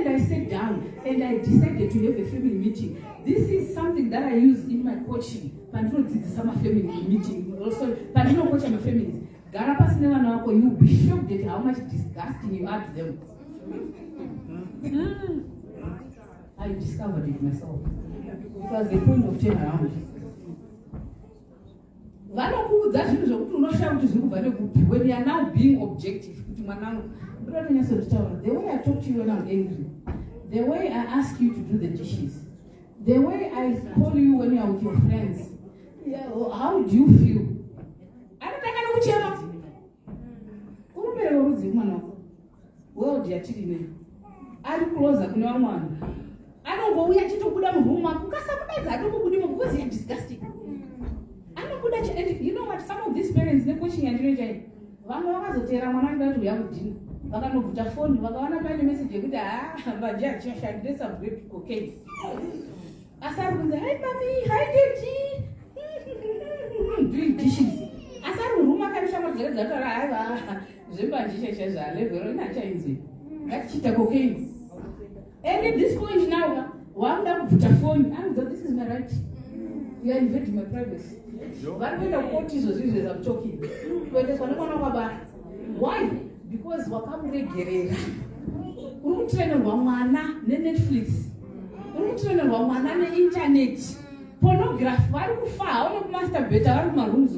I sat down and I decided to have a family meeting, this is something that I use in my coaching. It's summer family meeting. Also, but you know coach, I'm a feminist. You'll be shocked at how much disgusting you are to them. I discovered it myself. It was the point of turnaround. When you are now being objective, the way I talk to you when I'm angry, the way I ask you to do the dishes, the way I call you when you are with your friends, how do you feel? I don't think I know what you're about. Well, dear children, I'm closer to no one. I don't go, we are to put them home because sometimes I don't go because they are disgusting. I'm not good at it. You know what? Some of these parents, they're pushing and doing. One was a terror, one to be able to. One of the phone, one of the message, but just this is okay. I said, hi, mommy, hi, daddy. Doing dishes. I said, room, I can show you that I have. Zimba dishes, I live very much easy. That's cheetah cocaine. And at this point now, one down put a phone, and this is my right. You are invading my privacy. But when the court is I'm talking. Why? Because Wakamure Gerera. We train on Wamana, Netflix. We train on Wamana, internet. Pornography, why do you file? All of master better, all of my rooms.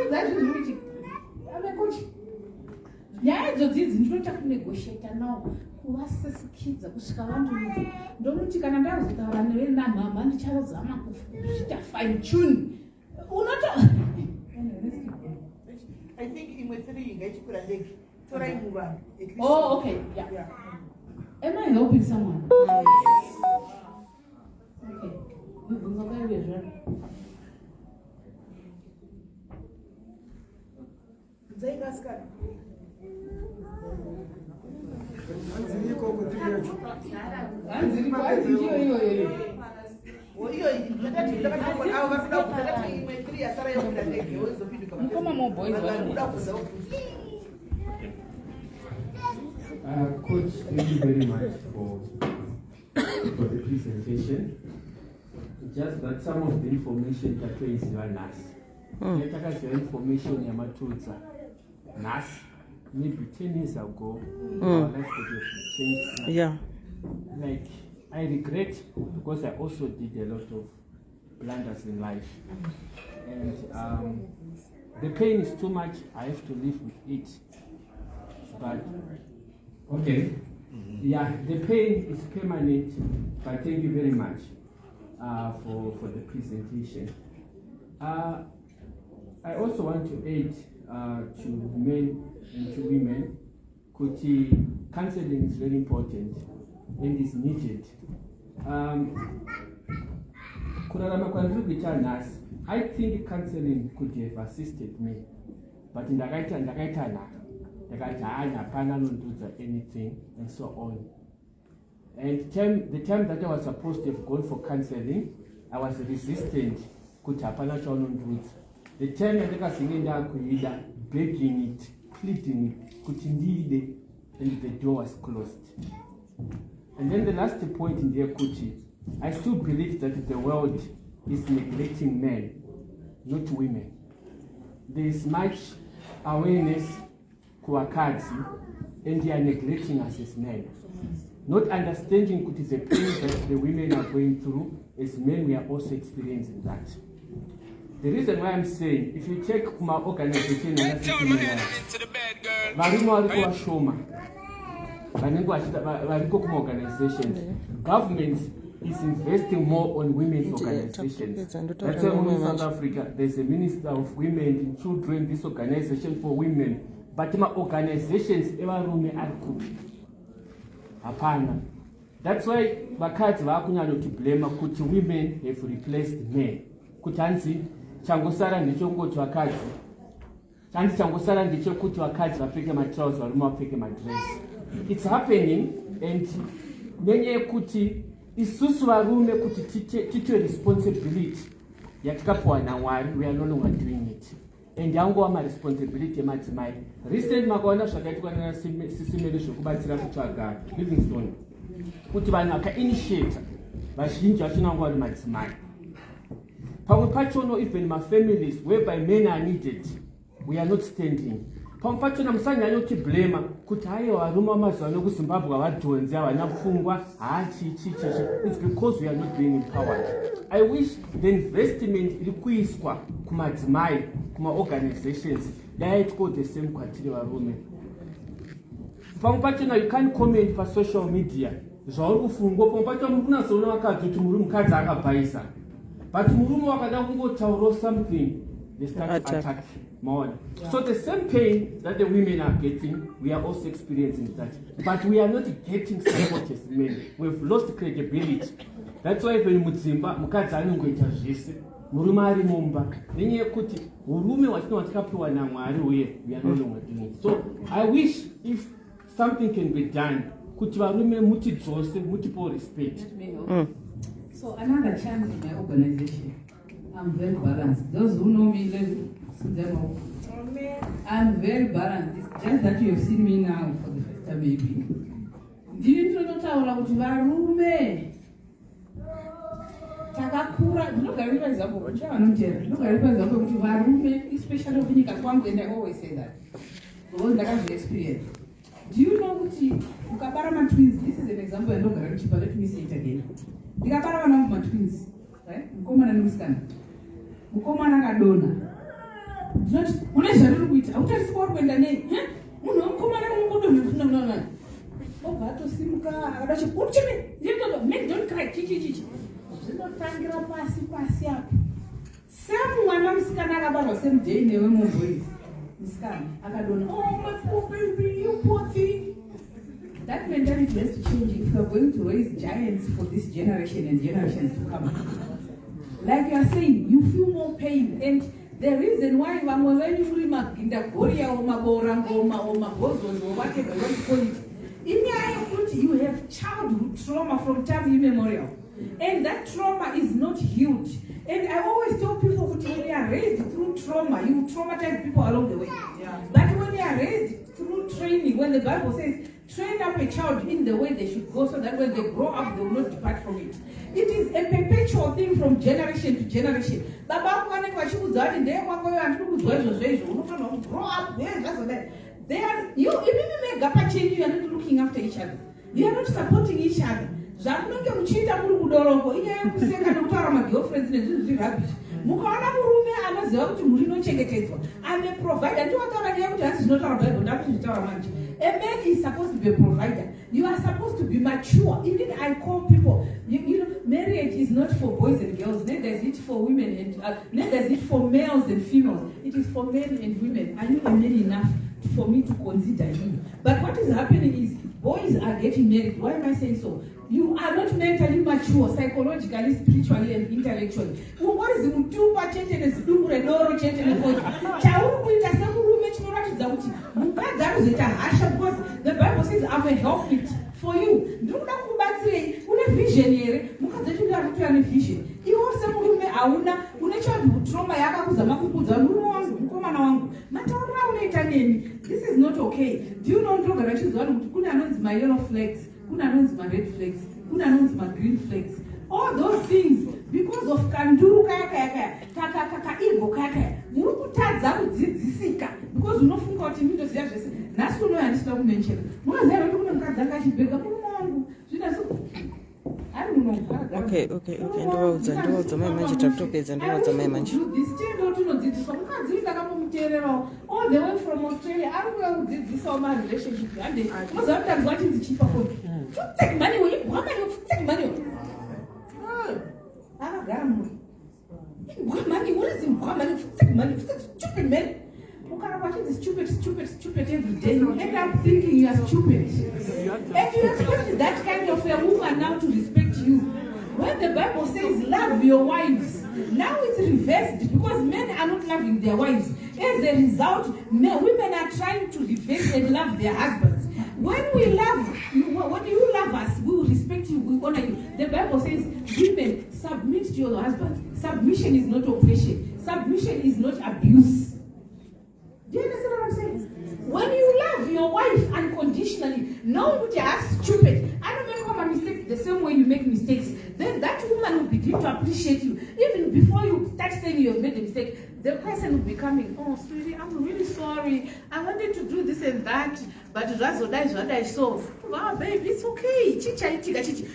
That's just really. I'm a coach. Yeah, it's not to negotiate now. What's kids? I was don't you can announce that I'm not mama and child's fine tune.
I think in with 3 you get to put a leg.
Oh, okay. Yeah. Am I helping someone? Okay.
Coach, thank you very much for the presentation. Just that some of the information that is your NAS. The information Yamatutsa NAS maybe 10 years ago. Our life would have changed.
Yeah.
Like I regret because I also did a lot of blunders in life. And the pain is too much, I have to live with it. But okay. Yeah, the pain is permanent, but thank you very much for the presentation. I also want to add to men and to women. Counseling is very important and is needed. I think counseling could have assisted me, but in the right hand, anything and so on. And the time that I was supposed to have gone for counseling, I was resistant. The time that I was begging it, pleading it, and the door was closed. And then the last point in there, I still believe that the world is neglecting men, not women. There is much awareness and they are neglecting us as men. Not understanding the pain that the women are going through, as men we are also experiencing that. The reason why I'm saying, if you check my organization, government is investing more on women's organizations. That's why in South Africa, there's a Minister of Women and Children, this organization for women. But my organizations,
That's why vakadzi vakunyanyoti blame kuti women have replaced men. Kuti hanzi changosara ndechongoti vakadzi. Hanzi changosara ndechekuti vakadzi vapfeke matrousers varume vapfeke madress. It's happening, and nenye kuti isusu varume kuti tite responsibility yatikapuwa naMwari, we are no longer doing it. And yangu ma responsibility emadzimai. Recent makaona zvakaitwa naSIS MELLY zvokubatsira kutsvaga Livingstone. Kuti vanhu vaka-initiate vazhinji vachinangwa vari madzimai. Pamwe pachono even families whereby men are needed, we are not standing. Pamwe pachona musanyanya kuti blame kuti haiwa varume vamazuva ano kuZimbabwe havadhonzi havana pfungwa chichi. It's because we are not being empowered. I wish the investment iri kuiswa kumadzimai, kuma-organizations, yaitwa the same kwatiri varume. Pamwe pachona you can't comment pa social media. Zvauri kufungwa pamwe pachona muri kunazoona vakadzi kuti muri mukadzi akabhaisa. But murume wakada kungotaura something, they start attacking. So the same pain that the women are getting, we are also experiencing that. But we are not getting support as men. We've lost credibility. That's why when mudzimba mukadzi anongoita zvese, murume ari mumba, nenyaya yekuti urume watikapiwa naMwari uye we are no longer doing it. So I wish if something can be done, kuti varume mutidzose, mutipo respect.
So another challenge in my organization, I'm very balanced. Those who know me, I'm very balanced. It's just that you have seen me now for the first time maybe. Didn't you know kuti varume takakura, ndinogaripa example, ndinogaripa example kuti varume, especially kunyika kwangu, and I always say that because ndakazvi experience. Do you know kuti ukabara ma-twins, this is an example ndinogara kuchipa, let me say it again. Ndikabara vana vangu ma-twins, right? Mukomana nemusikana. Mukomana akadona. Une zvaruri kuita, hautarisi kwauri kuenda nei? Munhu wemukomana unongodona. Obva atosimuka akada chikuru chemene. Men don't cry, chichi. Zvinotangira pasi apo. Same mwana musikana akabarwa same day newe muboys. Musikana akadona. Oh my poor baby, you poor thing. That mentality has to change if we are going to raise giants for this generation and generations to come. Like you are saying, you feel more pain, and the reason why when you in the Korea or Maborangoma or Magozos or whatever you want to call it, in the you have childhood trauma from time immemorial, and that trauma is not healed. And I always tell people when you are raised through trauma, you traumatize people along the way. Yeah. But when you are raised through training, when the Bible says, train up a child in the way they should go so that when they grow up, they will not depart from it. It is a perpetual thing from generation to generation. Baba wangu vachikuzati ndekwako andikukuzwa izvozvo unofanira to grow up there, that's all that. They are you even make change, you are not looking after each other. You are not supporting each other. Zvamunenge muchiita muri kudoroko inyaya yekuseka nekutaura magirlfriends nezvinhu zviri rubbish. Mukaona murume anoziva kuti muri inochengetedzwa, ane provider, ndiwataura nyaya kuti hasi zvinotaura Bible, ndakuzvitaura manje. A man is supposed to be a provider. You are supposed to be mature. Even I call people, you know, marriage is not for boys and girls. Neither is it for women and neither is it for males and females. It is for men and women. Are you a man enough for me to consider you? But what is happening is boys are getting married. Why am I saying so? You are not mentally mature, psychologically, spiritually, and intellectually. What is the mutupa chetene sidumure doro chetene foji? Chauru kuita samurume chinoratidza kuti mukadzi anozoita hasha because the Bible says I'm a helpmeet for you. Ndinoda kubatsirei, une vision here. Mukadzi achida kuti ane vision. Iwo semurume hauna, une childhood trauma yakakuzama kukudza murume wangu, mukomana wangu. Mataurira unoita neni? This is not okay. Do you know ndogara chiziva kuti kune anonzi my yellow flags? Kuna anonzi ma red flags, kuna anonzi ma green flags. All those things because of kanduru kaka ego kaka. Muri kutadza kudzidzisika because unofunga kuti ndinoziva zvese. Nhasi unoya handisina kumenchera. Munoziva kuti kune mukadzi akachibheka murume wangu. Zvinaso
Okay, ndivaudza mai manje takutopedza ndivaudza mai manje.
Tichendo tinodzidziswa mukadzi ndakamuteererawo all the way from Australia ari kuuya kudzidzisawo marelationship ande moziva kuti anzi watinzi chipa foni take money when you take money akagara munhu money what is money take money stupid man Stupid every day. You end up thinking you are stupid. And you expect that kind of a woman now to respect you. When the Bible says love your wives, now it's reversed because men are not loving their wives. As a result, women are trying to reverse and love their husbands. When you love us, we will respect you, we honor you. The Bible says, women, submit to your husband. Submission is not oppression. Submission is not abuse. Do you understand what I'm saying? When you love your wife unconditionally, no one is stupid. I don't make common mistakes the same way you make mistakes. Then that woman will begin to appreciate you. Even before you start saying you have made a mistake, the person will be coming, oh, sweetie, I'm really sorry. I wanted to do this and that, but that's what I saw. Wow, baby, it's okay. Chichi.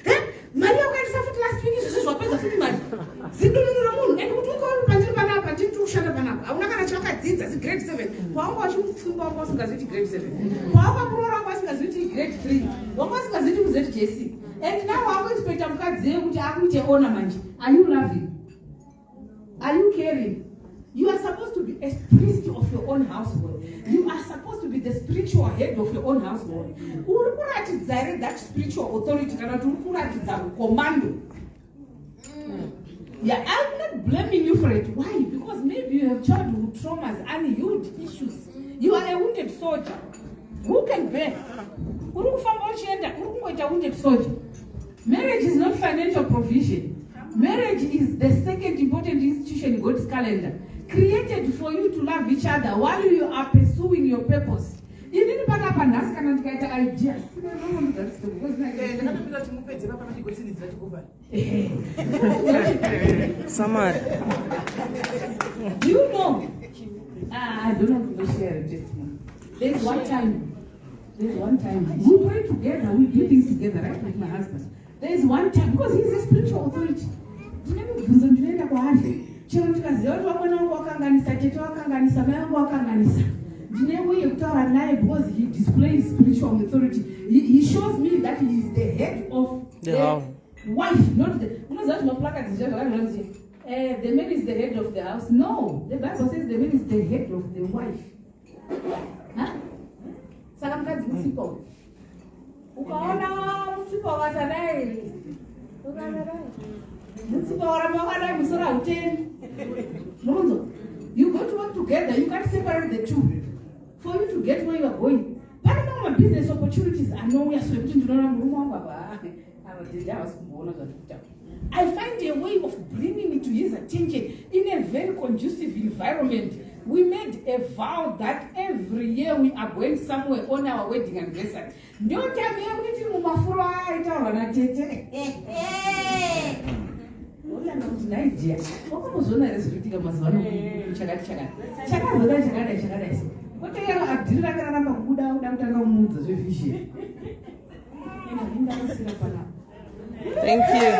Maria, I suffered last week. This is what I said. I'm not going to check at this as grade 7. Why was you grade 7? Why was you grade 3? Why was you JC? And now I'm going to pay them cards there, which are with your own manage. Are you loving? Are you caring? You are supposed to be a priest of your own household. You are supposed to be the spiritual head of your own household. That spiritual authority commando. Yeah, I'm not blaming you for it. Why? Because maybe you have childhood traumas and huge issues. You are a wounded soldier. Who can bear? Wounded soldier. Marriage is not financial provision. Marriage is the second important institution in God's calendar, created for you to love each other while you are pursuing your purpose. You didn't pack up an ask and get the idea.
Samar.
You know, I don't want to share a testimony. There's one time we pray together, we do things together, right, with my husband. There's one time, because he's a spiritual authority. Because he displays spiritual authority. He shows me that he is the head of the wife, not the. The man is the head of the house. No, the Bible says the man is the head of the wife. Huh? You go to work together, you can't separate the two. For you to get where you are going. But now my business opportunities are nowhere, so I find a way of bringing it to his attention in a very conducive environment. We made a vow that every year we are going somewhere on our wedding anniversary. Don't tell me I'm getting
Thank you.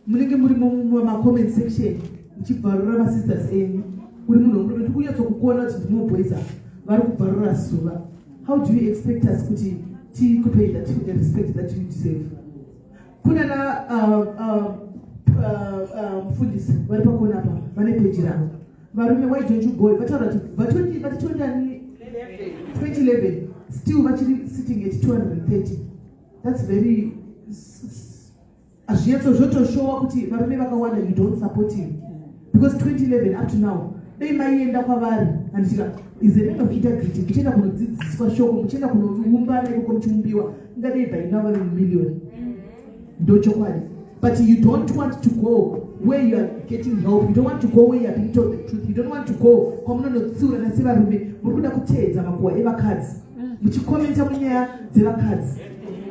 Munenge muri mu comment section muchibvarura sisters enyu uri munhu murume tikunyatso kuona kuti ndimoboisa vari kubvarura suva. How do you expect us kuti tikupei that the respect that you deserve? Kuna na mfundisi vari pakona apa vane peji ravo varume why don't you go vataura kuti vati 2011 still vachiri sitting at 230. That's very azvietso zvotoshowa kuti varume vakawanda you don't support him because 2011 up to now dei maienda kwavari andika is a man of integrity muchienda kunodzidziswa shoko muchienda kunoumba ikoko muchiumbiwa ingadei by now vari million ndochokwadi. But you don't want to go where you are getting help. You don't want to go where you are being told the truth. You don't want to go kwamunonotsiura nasi varume muri kuda kuteedza makuhwa evakadzi muchikomenta munyaya dzevakadzi,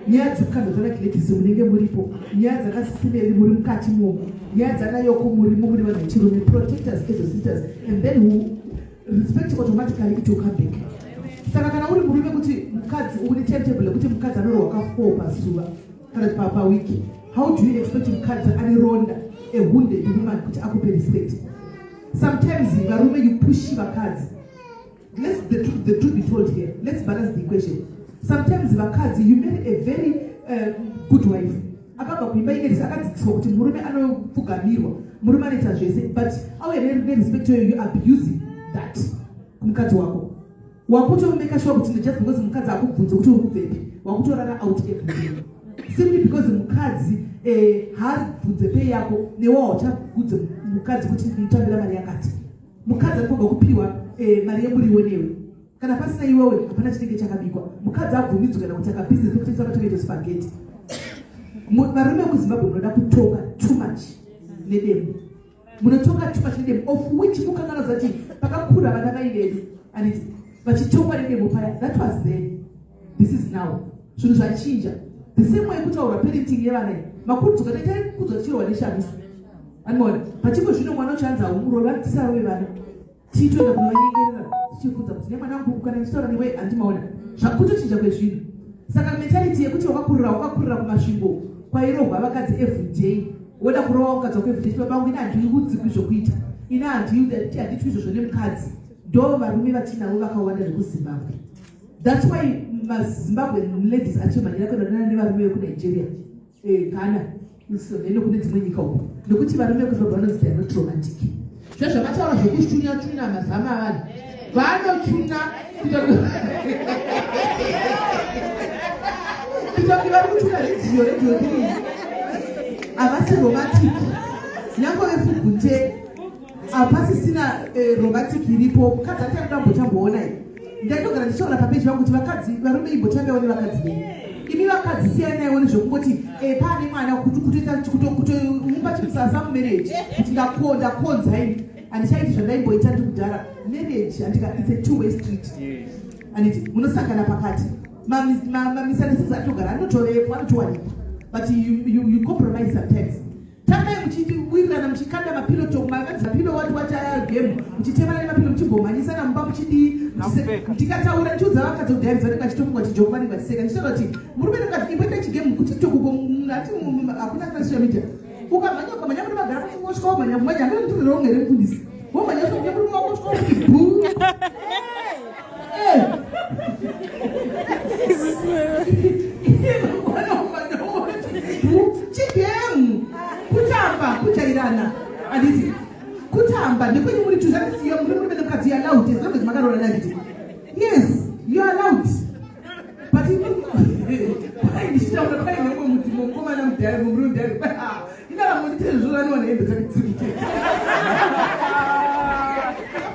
nyaya dzekukandozvanakilekisi munenge muripo, nyaya dzakasisimeri muri mukati momo, nyaya dzanayoko murimo muri vanhu vechirume, protectors ezo sisters, and then who respect automatically it will come back. Saka kana uri murume kuti mukadzi uri timetable kuti mukadzi anorwa ka 4 pasuva kana pawiki, how do you expect mukadzi ane ronda a wounded woman kuti akupe respect. Sometimes varume you push vakadzi. Let's the truth be told here. Let's balance the equation. Sometimes vakadzi you marry a very good wife. Akabva kuimba inezi akadzidziswa kuti murume anopfugamirwa, murume anoita zvese, but auye nerespect you abusing that kumukadzi wako. Wakutomeka sure kuti just because mukadzi akubvunza kuti uri kubvepi, wakutorara out everything. Simply because mukadzi haabvunze pay yako, newawo uchabvunze mukadzi kuti nditambira mari yakati. Mukadzi anogona kupiwa mari yemuriwo newe. Kana pasina iwewe hapana chinenge chakabikwa. Mukadzi abvumidzwa kana kuti akabusiness kutengesa matomato spaghetti. Varume kuZimbabwe munoda kutonga too much nedemo. Munotonga too much nedemo, of which mukanganwa zati pakakura vana vaivedu and vachitongwa nedemo paya. That was then. This is now. Zvinhu zvachinja. The same way kutaura parenting yevana makuru tukataita kudzwa chiro waneshamisa. Anona pachiko zvino mwana uchanza umurova tisaro vevana. Titoenda kunonyengerera tichikudza kuti nemwana wangu kana ndichitaura newe andimaona. Zvakutochinja kwezvinhu. Saka mentality yekuti wakakurira kumasvingo kwairohwa vakadzi everyday. Woda kurova mukadzi wako everyday. Baba wangu ina handikudzi zvekuita. Ina handitwi izvozvo nemukadzi. Ndo varume vatinavo vakawanda zvekuZimbabwe. That's why Zimbabwean ladies achimhanyira kuendana nevarume vekuNigeria. Kana neno kune dzimwe nyika uko. Nokuti varume vekuZimbabwe vanonzi they are not romantic. Zvazvavataura zvekushtunya mazama avanhu. Vanochuna kuti vari kuchuna redio rii. Havasi romantic. Nyange vefugunte hapasisina romantic iripo. Mukadzi atanga kutamboona iyi. Ndaitogara ndichiona papeji vangu kuti vakadzi varume imbotambewo nevakadzi venyu. Imi vakadzi siyanaiwo nezvokungoti pane mwana kutomupa chimusasa mumarriage kuti ndakonza ini handichaiti zvandaimboita ndikudhara. Marriage andika it's a two-way street. Anditi munosangana pakati. Mamisanisidzo atogara anotorepo anotowanikwa, but you compromise sometimes. Tamai muchiwirirana muchikanda mapilo mapilo wati aya game muchitemana nemapilo muchimbomhanyisana mumba muchidii tikataura ndichiudza vakadzi kuti haizanenge achitofungwa chijoko vanenge vachiseka. Ndichitaura kuti murume nokati imboita chigame kuti ati hakuna kana social media ukamhanya muri magara kuosvika wamhanya kumhanya andonditorerawo ngere mufundisi wamhanya kuti muri maosvika kuti bhuu chigame kutamba kuchairana anditi kutamba ndekwenye muri tuzvanisiya muri muri mukadzi you allowed as long as makarora nditi yes you are allowed but ndichitaura kwaine umwe mudzimbo mukomana mudhari mumuri mudhari indara monditire zvoraniwana hembe dzakadzikite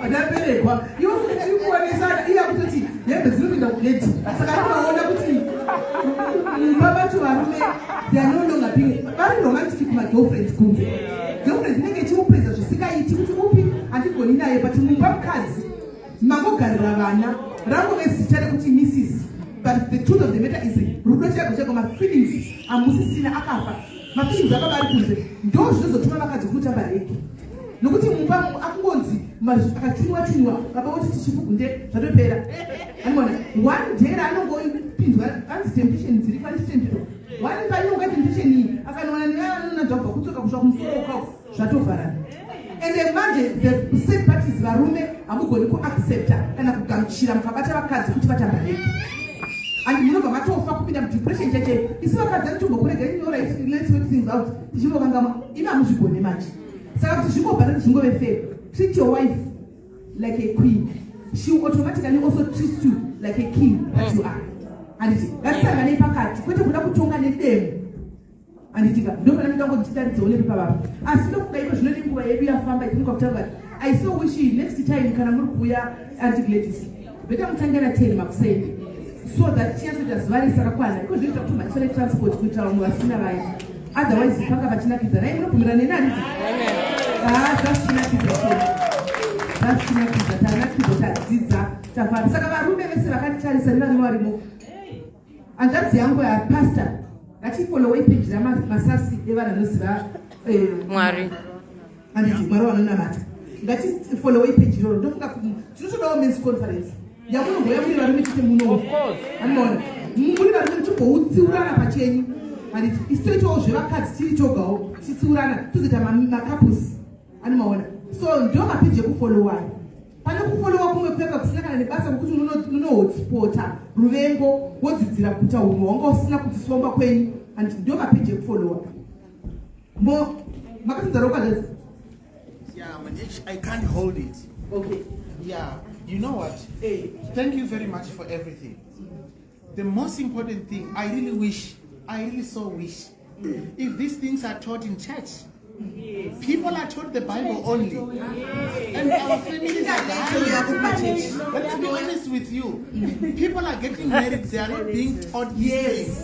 ndaberekwa iwe kuonesana iya kutoti hembe dzinopinda kugeti. Saka anoona kuti mumba vacho varume they are no longer being vari romantic kumagirlfriend kunze. Girlfriend inenge ichimupreza zvisikaiti kuti upi handigoni naye, but mumba mukadzi mangogarira vana rangove zita rekuti Mrs. But the truth of the matter is rudo chego mafeelings amusisina akafa. Mafeelings akabari kunze ndo zvinozotuma vakadzi kuti abareke. Nokuti mumba akungonzi akachuniwa baba voti tichifugunde zvatopera. Anona one day anongopinzwa anzi temptation dziri panistendero one panonga temptation iyi akanoona nevanona dzabva kutsoka kusvika kumusoro kwako zvatovharana. And manje the same parties varume hamugoni kuaccepta kana kugamuchira mukabata vakadzi kuti vatambareke. And munobva matofa kupinda mudepression cheche. Isi vakadzi anotombokurega inyora let's work things out tichimbokangama imi hamuzvigone manje. Saka kuti zvimbobhara zvingove fair. Treat your wife like a queen. She will automatically also treat you like a king that you are. Anditi ngatisangane pakati kwete kuda kutonga nedemo. Anditika ndopana mitango ndichitaridzawo pababa. Asi ndokuda iko zvinoti nguva yedu yafamba itimuka kutaura. I so wish you next time kana muri kuuya anti-Gladys beta mutangana 10 makusende so that chance yazivarisa rakwana iko zvinoita kuti machore transport kuita vamwe vasina vayo. Otherwise panga vachinakidza naye munobvumirana neni. Zvachinakidza tanakidza tadzidza tafara. Saka varume vese vakatitarisa nevanhu varimo hanzvadzi yangu yapastor ngatifollowe page ramasasi evana vanoziva
Mwari.
Anditi Mwari vanonamata. Ngatifollowe page iroro ndofunga kuti tinotodawo men's conference yamunobhuya muri varume chete muno. Anoona muri varume muchimboutsiurana pachenyu handiti isitoitawo zvevakadzi tiri togawo titsiurana tozoita makapusi ani maona. So ndio mapeji ekufolowa pane kufolowa kumwe kwega kusina kana nebasa rokuti unohotspota ruvengo wodzidzira kuita unhu wanga usina kutisomba kwenyu handiti ndio mapeji ekufolowa.
Yeah, I can't hold it.
Okay.
Yeah, you know what? Thank you very much for everything. The most important thing, I really so wish, if these things are taught in church. People are taught the Bible only. And our families are dying. But to be honest with you, people are getting married, they are not being taught these things.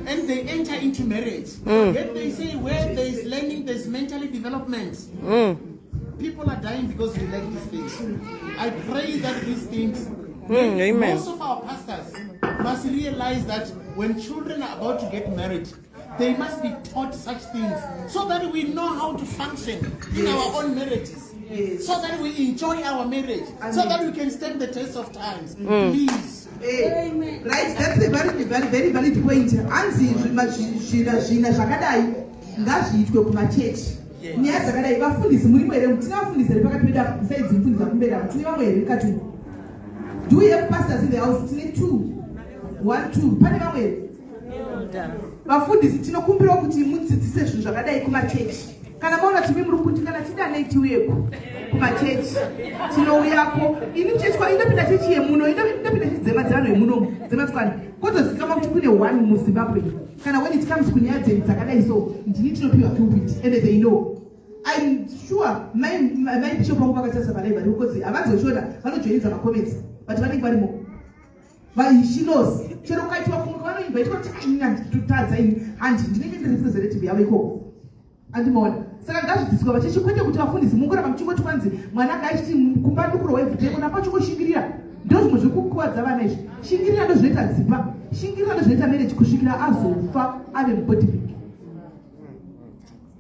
And they enter into marriage. Yet they say where there is learning, there is mentally development. People are dying because we like these things. I pray that these things, most of our pastors must realize that when children are about to get married, they must be taught such things so that we know how to function in our own marriages. So that we enjoy our marriage. So that we can stand the test of times. Please.
Amen. Right, that's a very valid point. Anzi zvina zvakadai ngazviitwe kumachechi. Nyaya dzakadai vafundisi muri mwere tina vafundisi vari pakati pedu besides mufundisi wakumbera tine vamwe here kati. Do we have pastors in the house? Tine 2 pane vamwe here. Vafundisi tinokumbirawo kuti mudzidzise zvinhu zvakadai kumachechi. Kana maona timi muri kuti kana tidanei tiuyeko kumachechi tinouyako. Ini chechi indopinda chechi yemuno indopinda chechi dzemadzano yemuno dzematswani kwotozikanwa kuti kune 1 muZimbabwe. Kana when it comes kunyaya dzenyu dzakadai so ndini tinopiwa pulpit and they know. I'm sure my bishop wangu vakachasa varaiva because havadzoshoda vanojoinza macomments but vanenge varimo. She knows. Chero kaitwa kumwe vanoinvaitwa kuti ainatutadza ini handi ndinenge ndiri representative yavo ikoko. Andimona. Saka ngazvidzidziswa vachechi kwete kuti vafundisi mungoramba muchingoti kwanzi mwana ngaachiti kumbandukuro wevhidheko napachingoshingira. Ndizvo zvimwe zviri kukuwadza vana izvi. Shingirira ndozvinoita dzipa. Shingirira ndozvinoita marriage kusvikira azofa ave mubodibig.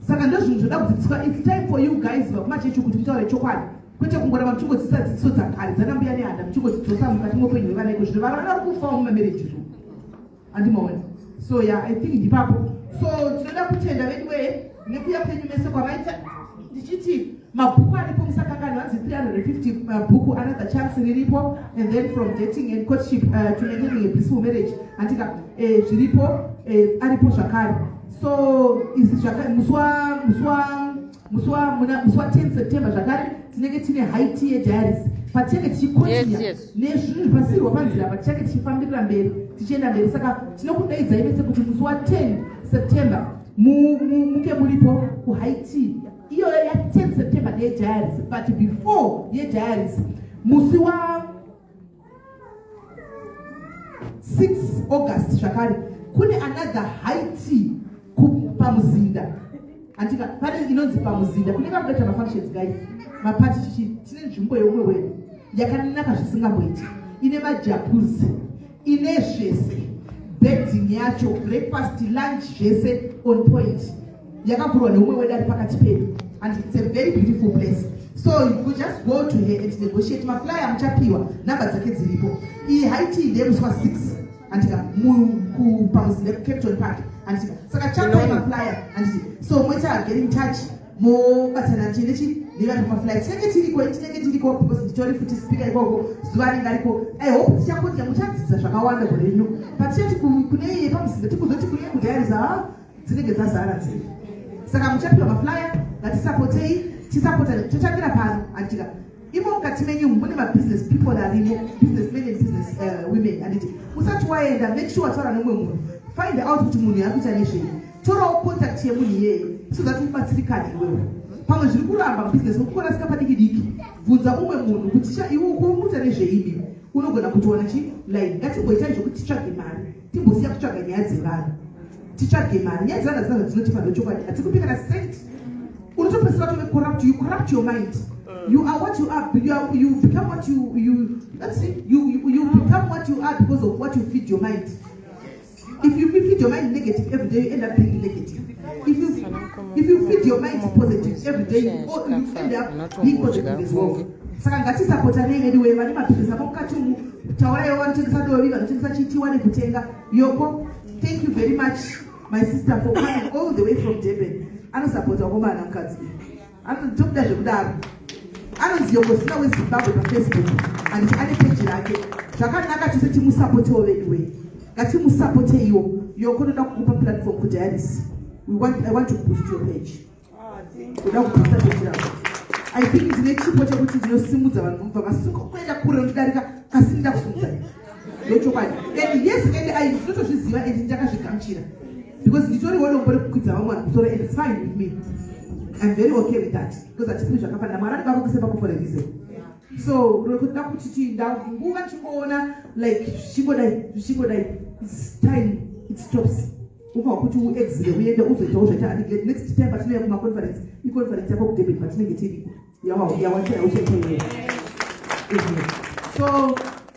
Saka ndozvinhu zvoda kudzidziswa. It's time for you guys vakumachechi kuti mutaure chokwadi. Kwete kungoramba muchingodzidza dzidziso dzakare dzanambuya nehanda muchingodzidzosa mukati moupenyu hwevana iko zvino vana vari kufawo mumamarriage izvo. Andimaona. So yeah, I think ndipapo. So tinoda kutenda vedu weye nekuya kwenyu mese kwavaita ndichiti mabhuku aripo musakangani vanzi 350 mabhuku another chance riripo and then from dating and courtship to maintaining a peaceful marriage andika zviripo aripo zvakare. So izvi zvakare musi wa 10 September zvakare tinenge tine high tea diaries patinenge tichikontinya nezvinhu zvasirwa panzira patinenge tichifambirira mberi tichienda mberi. Saka tinokudaidzai vese kuti musi wa 10 September muke muripo kuhaiti iyo ya 10 September ye diaries but before ye diaries musi wa 6 August zvakare kune another haiti pamuzinda andika pane inonzi pamuzinda kune vamboita mafunctions guys mapati tine nzvimbo yeumwe wedu yakanaka zvisingamboiti ine majakuzi ine zvese bedding yacho breakfast lunch zvese on point yakavhurwa neumwe wedu ari pakati pedu and it's a very beautiful place. So you could just go to her and negotiate. Maflyer muchapiwa namba dzake dziripo. Iyi haiti ndemuswa 6 andika pamuzinda Captain Park andika saka chapa maflyer anditi so mweta get in touch mo batana chinechi ndiva maflyer tinenge tiriko because nditori futi speaker ikoko zuva ringariko. I hope tichakonja muchadzidza zvakawanda gore rino but chati kune iye pamuzinda tikuzoti kune kudayariza dzinenge dzazara dziri saka muchapiwa maflyer ngatisapotei tisapota totangira pano andika imo mukati menyu mune mabusiness people arimo businessmen and business women anditi usati waenda make sure taura nemumwe munhu find out kuti munhu yakuita nezvei torawo contact yemunhu iyeye so that ubatsirikane iwewe pamwe zviri kuramba business ukukona sika padiki diki bvunza umwe munhu kuti iwe ukumuita nezveimi unogona kutoona chi line ngatimboitai zvokuti titsvage mari timbosiya kutsvaga nyaya dzevanhu titsvage mari nyaya dzevana dzina dzinotipa ndochokwadi hatikupikana cent unotopesera tove corrupt. You corrupt your mind. You are what you are. You become what you let's say you become what you are because of what you feed your mind. If you feed your mind negative every day, you end up being negative. If you feed your mind positive every day, you end up being positive as well. Saka ngatisapota nene diwe vane mapirisa mukati taura yo vanotengesa dovi vanotengesa chitiwa nekutenga yoko. Thank you very much. my sister for coming all the way from Durban. Anosapota woman mukadzi. Anotokuda zvekudaro. Anoziyogosina weZimbabwe paFacebook and ane page yake. Zvakanaka chose timusapotewo vedu we. Ngatimusapote iwo. Yokonoda kukupa platform kudiaris. I want to boost your page. Kuda kubusta page yako. I think ndine chipo chekuti ndinosimudza vanhu mubva masuka kuenda kure kudarika kasi ndida kusimudza. Ndochokwadi. And yes, and I ndinotozviziva and ndakazvigamuchira. Because nditoriwo dombo rekukwidza vamwe vanhu kusoro and it's fine with me. I'm very okay with that. Because hatipiri zvakafanira. Mwari vakakuse papo for a reason. So, rokuda kuti nguva chimboona like chingodai it's time it stops. Uva kuti uexile uende uzoitawo zvaita adigate next time patinoya kuma conference. I-conference yako kudebate patinenge tiriko. Yawachera uchekeyo. So,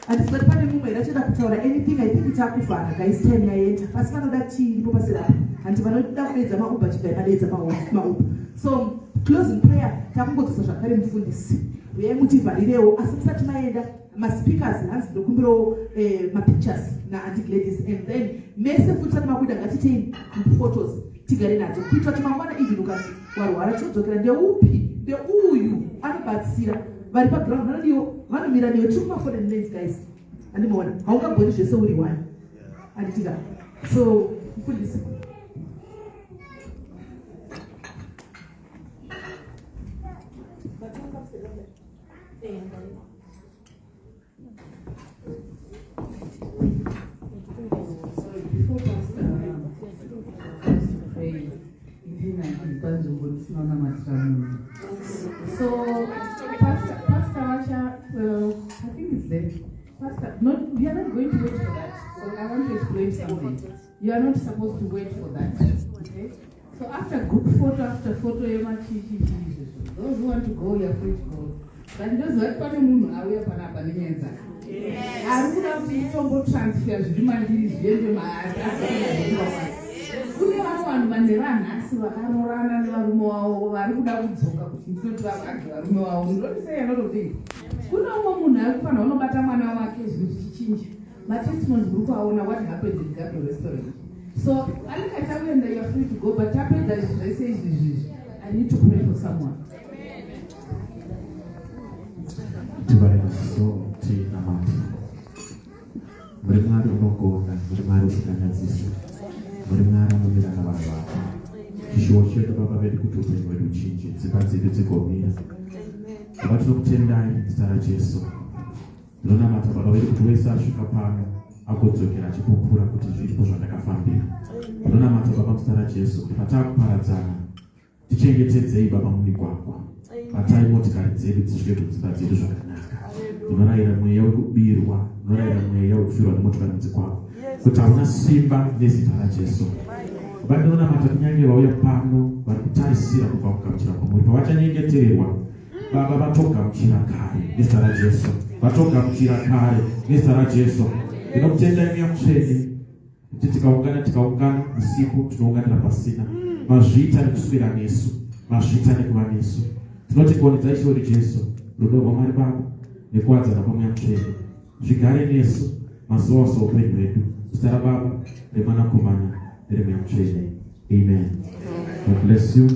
handisati pane mumwe irachida kutaura anything I think itakufana guys time yaenda. Pasi vanoda tii ndipo pasira. Handi vanoda kuedza mauba chikai padedza mauba. So, closing prayer takungodzisa zvakare mufundisi. Uyai mutivharirewo asi musati maenda maspeakers hanzi ndokumbirawo mapictures naantic ladies and then mese futi sati mabuda ngatitei photos tigare nadzo kuitira kuti mangwana even ukati warwara chodzokera ndeupi ndeuyu anobatsira vari paground vanomira newe tiri kumafona names guys andimaona haungagoni zvese uri one anditika so mufundisi
So, Pastor Rasha, I think it's there. Pastor, we are not going to wait for that. So I want to explain something. You are not supposed to wait for that. Okay? So after group photo, those who want to go, you are free to go. But those who are going to away panapa I would have been some transfers, humanity, kune vanhu vane vanhasi vakarorana nevarume wavo vari kuda kudzoka kuti ndinoti vavage varume wavo ndinotisei anotodii kune umwe munhu ari kufanira unobata mwana wake zvinhu zvichinja matestimony guri kuaona what happened in Gabriel restaurant so anenge takuenda you are free to go but tapedza zvese izvi I need to pray for someone
tivareso tinamati muri mwari unogona muri mwari usinganyadzisa muri mwari unomirana vanhu vake chishuwo chedu baba vedu kuti upenyu hwedu uchinje dzimba dzedu dzigomira baba tinokutendai zita raJesu ndinonamata baba vedu kuti wese asvika pano agodzokera achipupura kuti zviripo zvandakafambira ndinonamata baba muzita raJesu kuti pataakuparadzana tichengetedzei baba mumigwagwa batai motikari dzedu dzisvike kudzimba dzedu zvakanaka ndinorayira mweya wekubirwa ndinorayira mweya wekufirwa nemotokari mudzikwako kuti hauna simba nezita raJesu baba ndinonamata kunyange vauya pano vari kutarisira kubva kugamuchira kwamuri pavachanyengetererwa baba vatogamuchira kare nezita raJesu vatogamuchira kare nezita raJesu ndinokutendai mweya mutsvene kuti tikaungana usiku tinounganira pasina mazviita nekuswera nesu mazviita nekuva nesu tinoti kuonedzai chiori Jesu rudo rwamwari baba nekuwadzana kwamweya mutsvene zvigare nesu mazuva ose oupenyu hwedu zita rababa remwanakomana neremweya mutsvene amen. God bless you.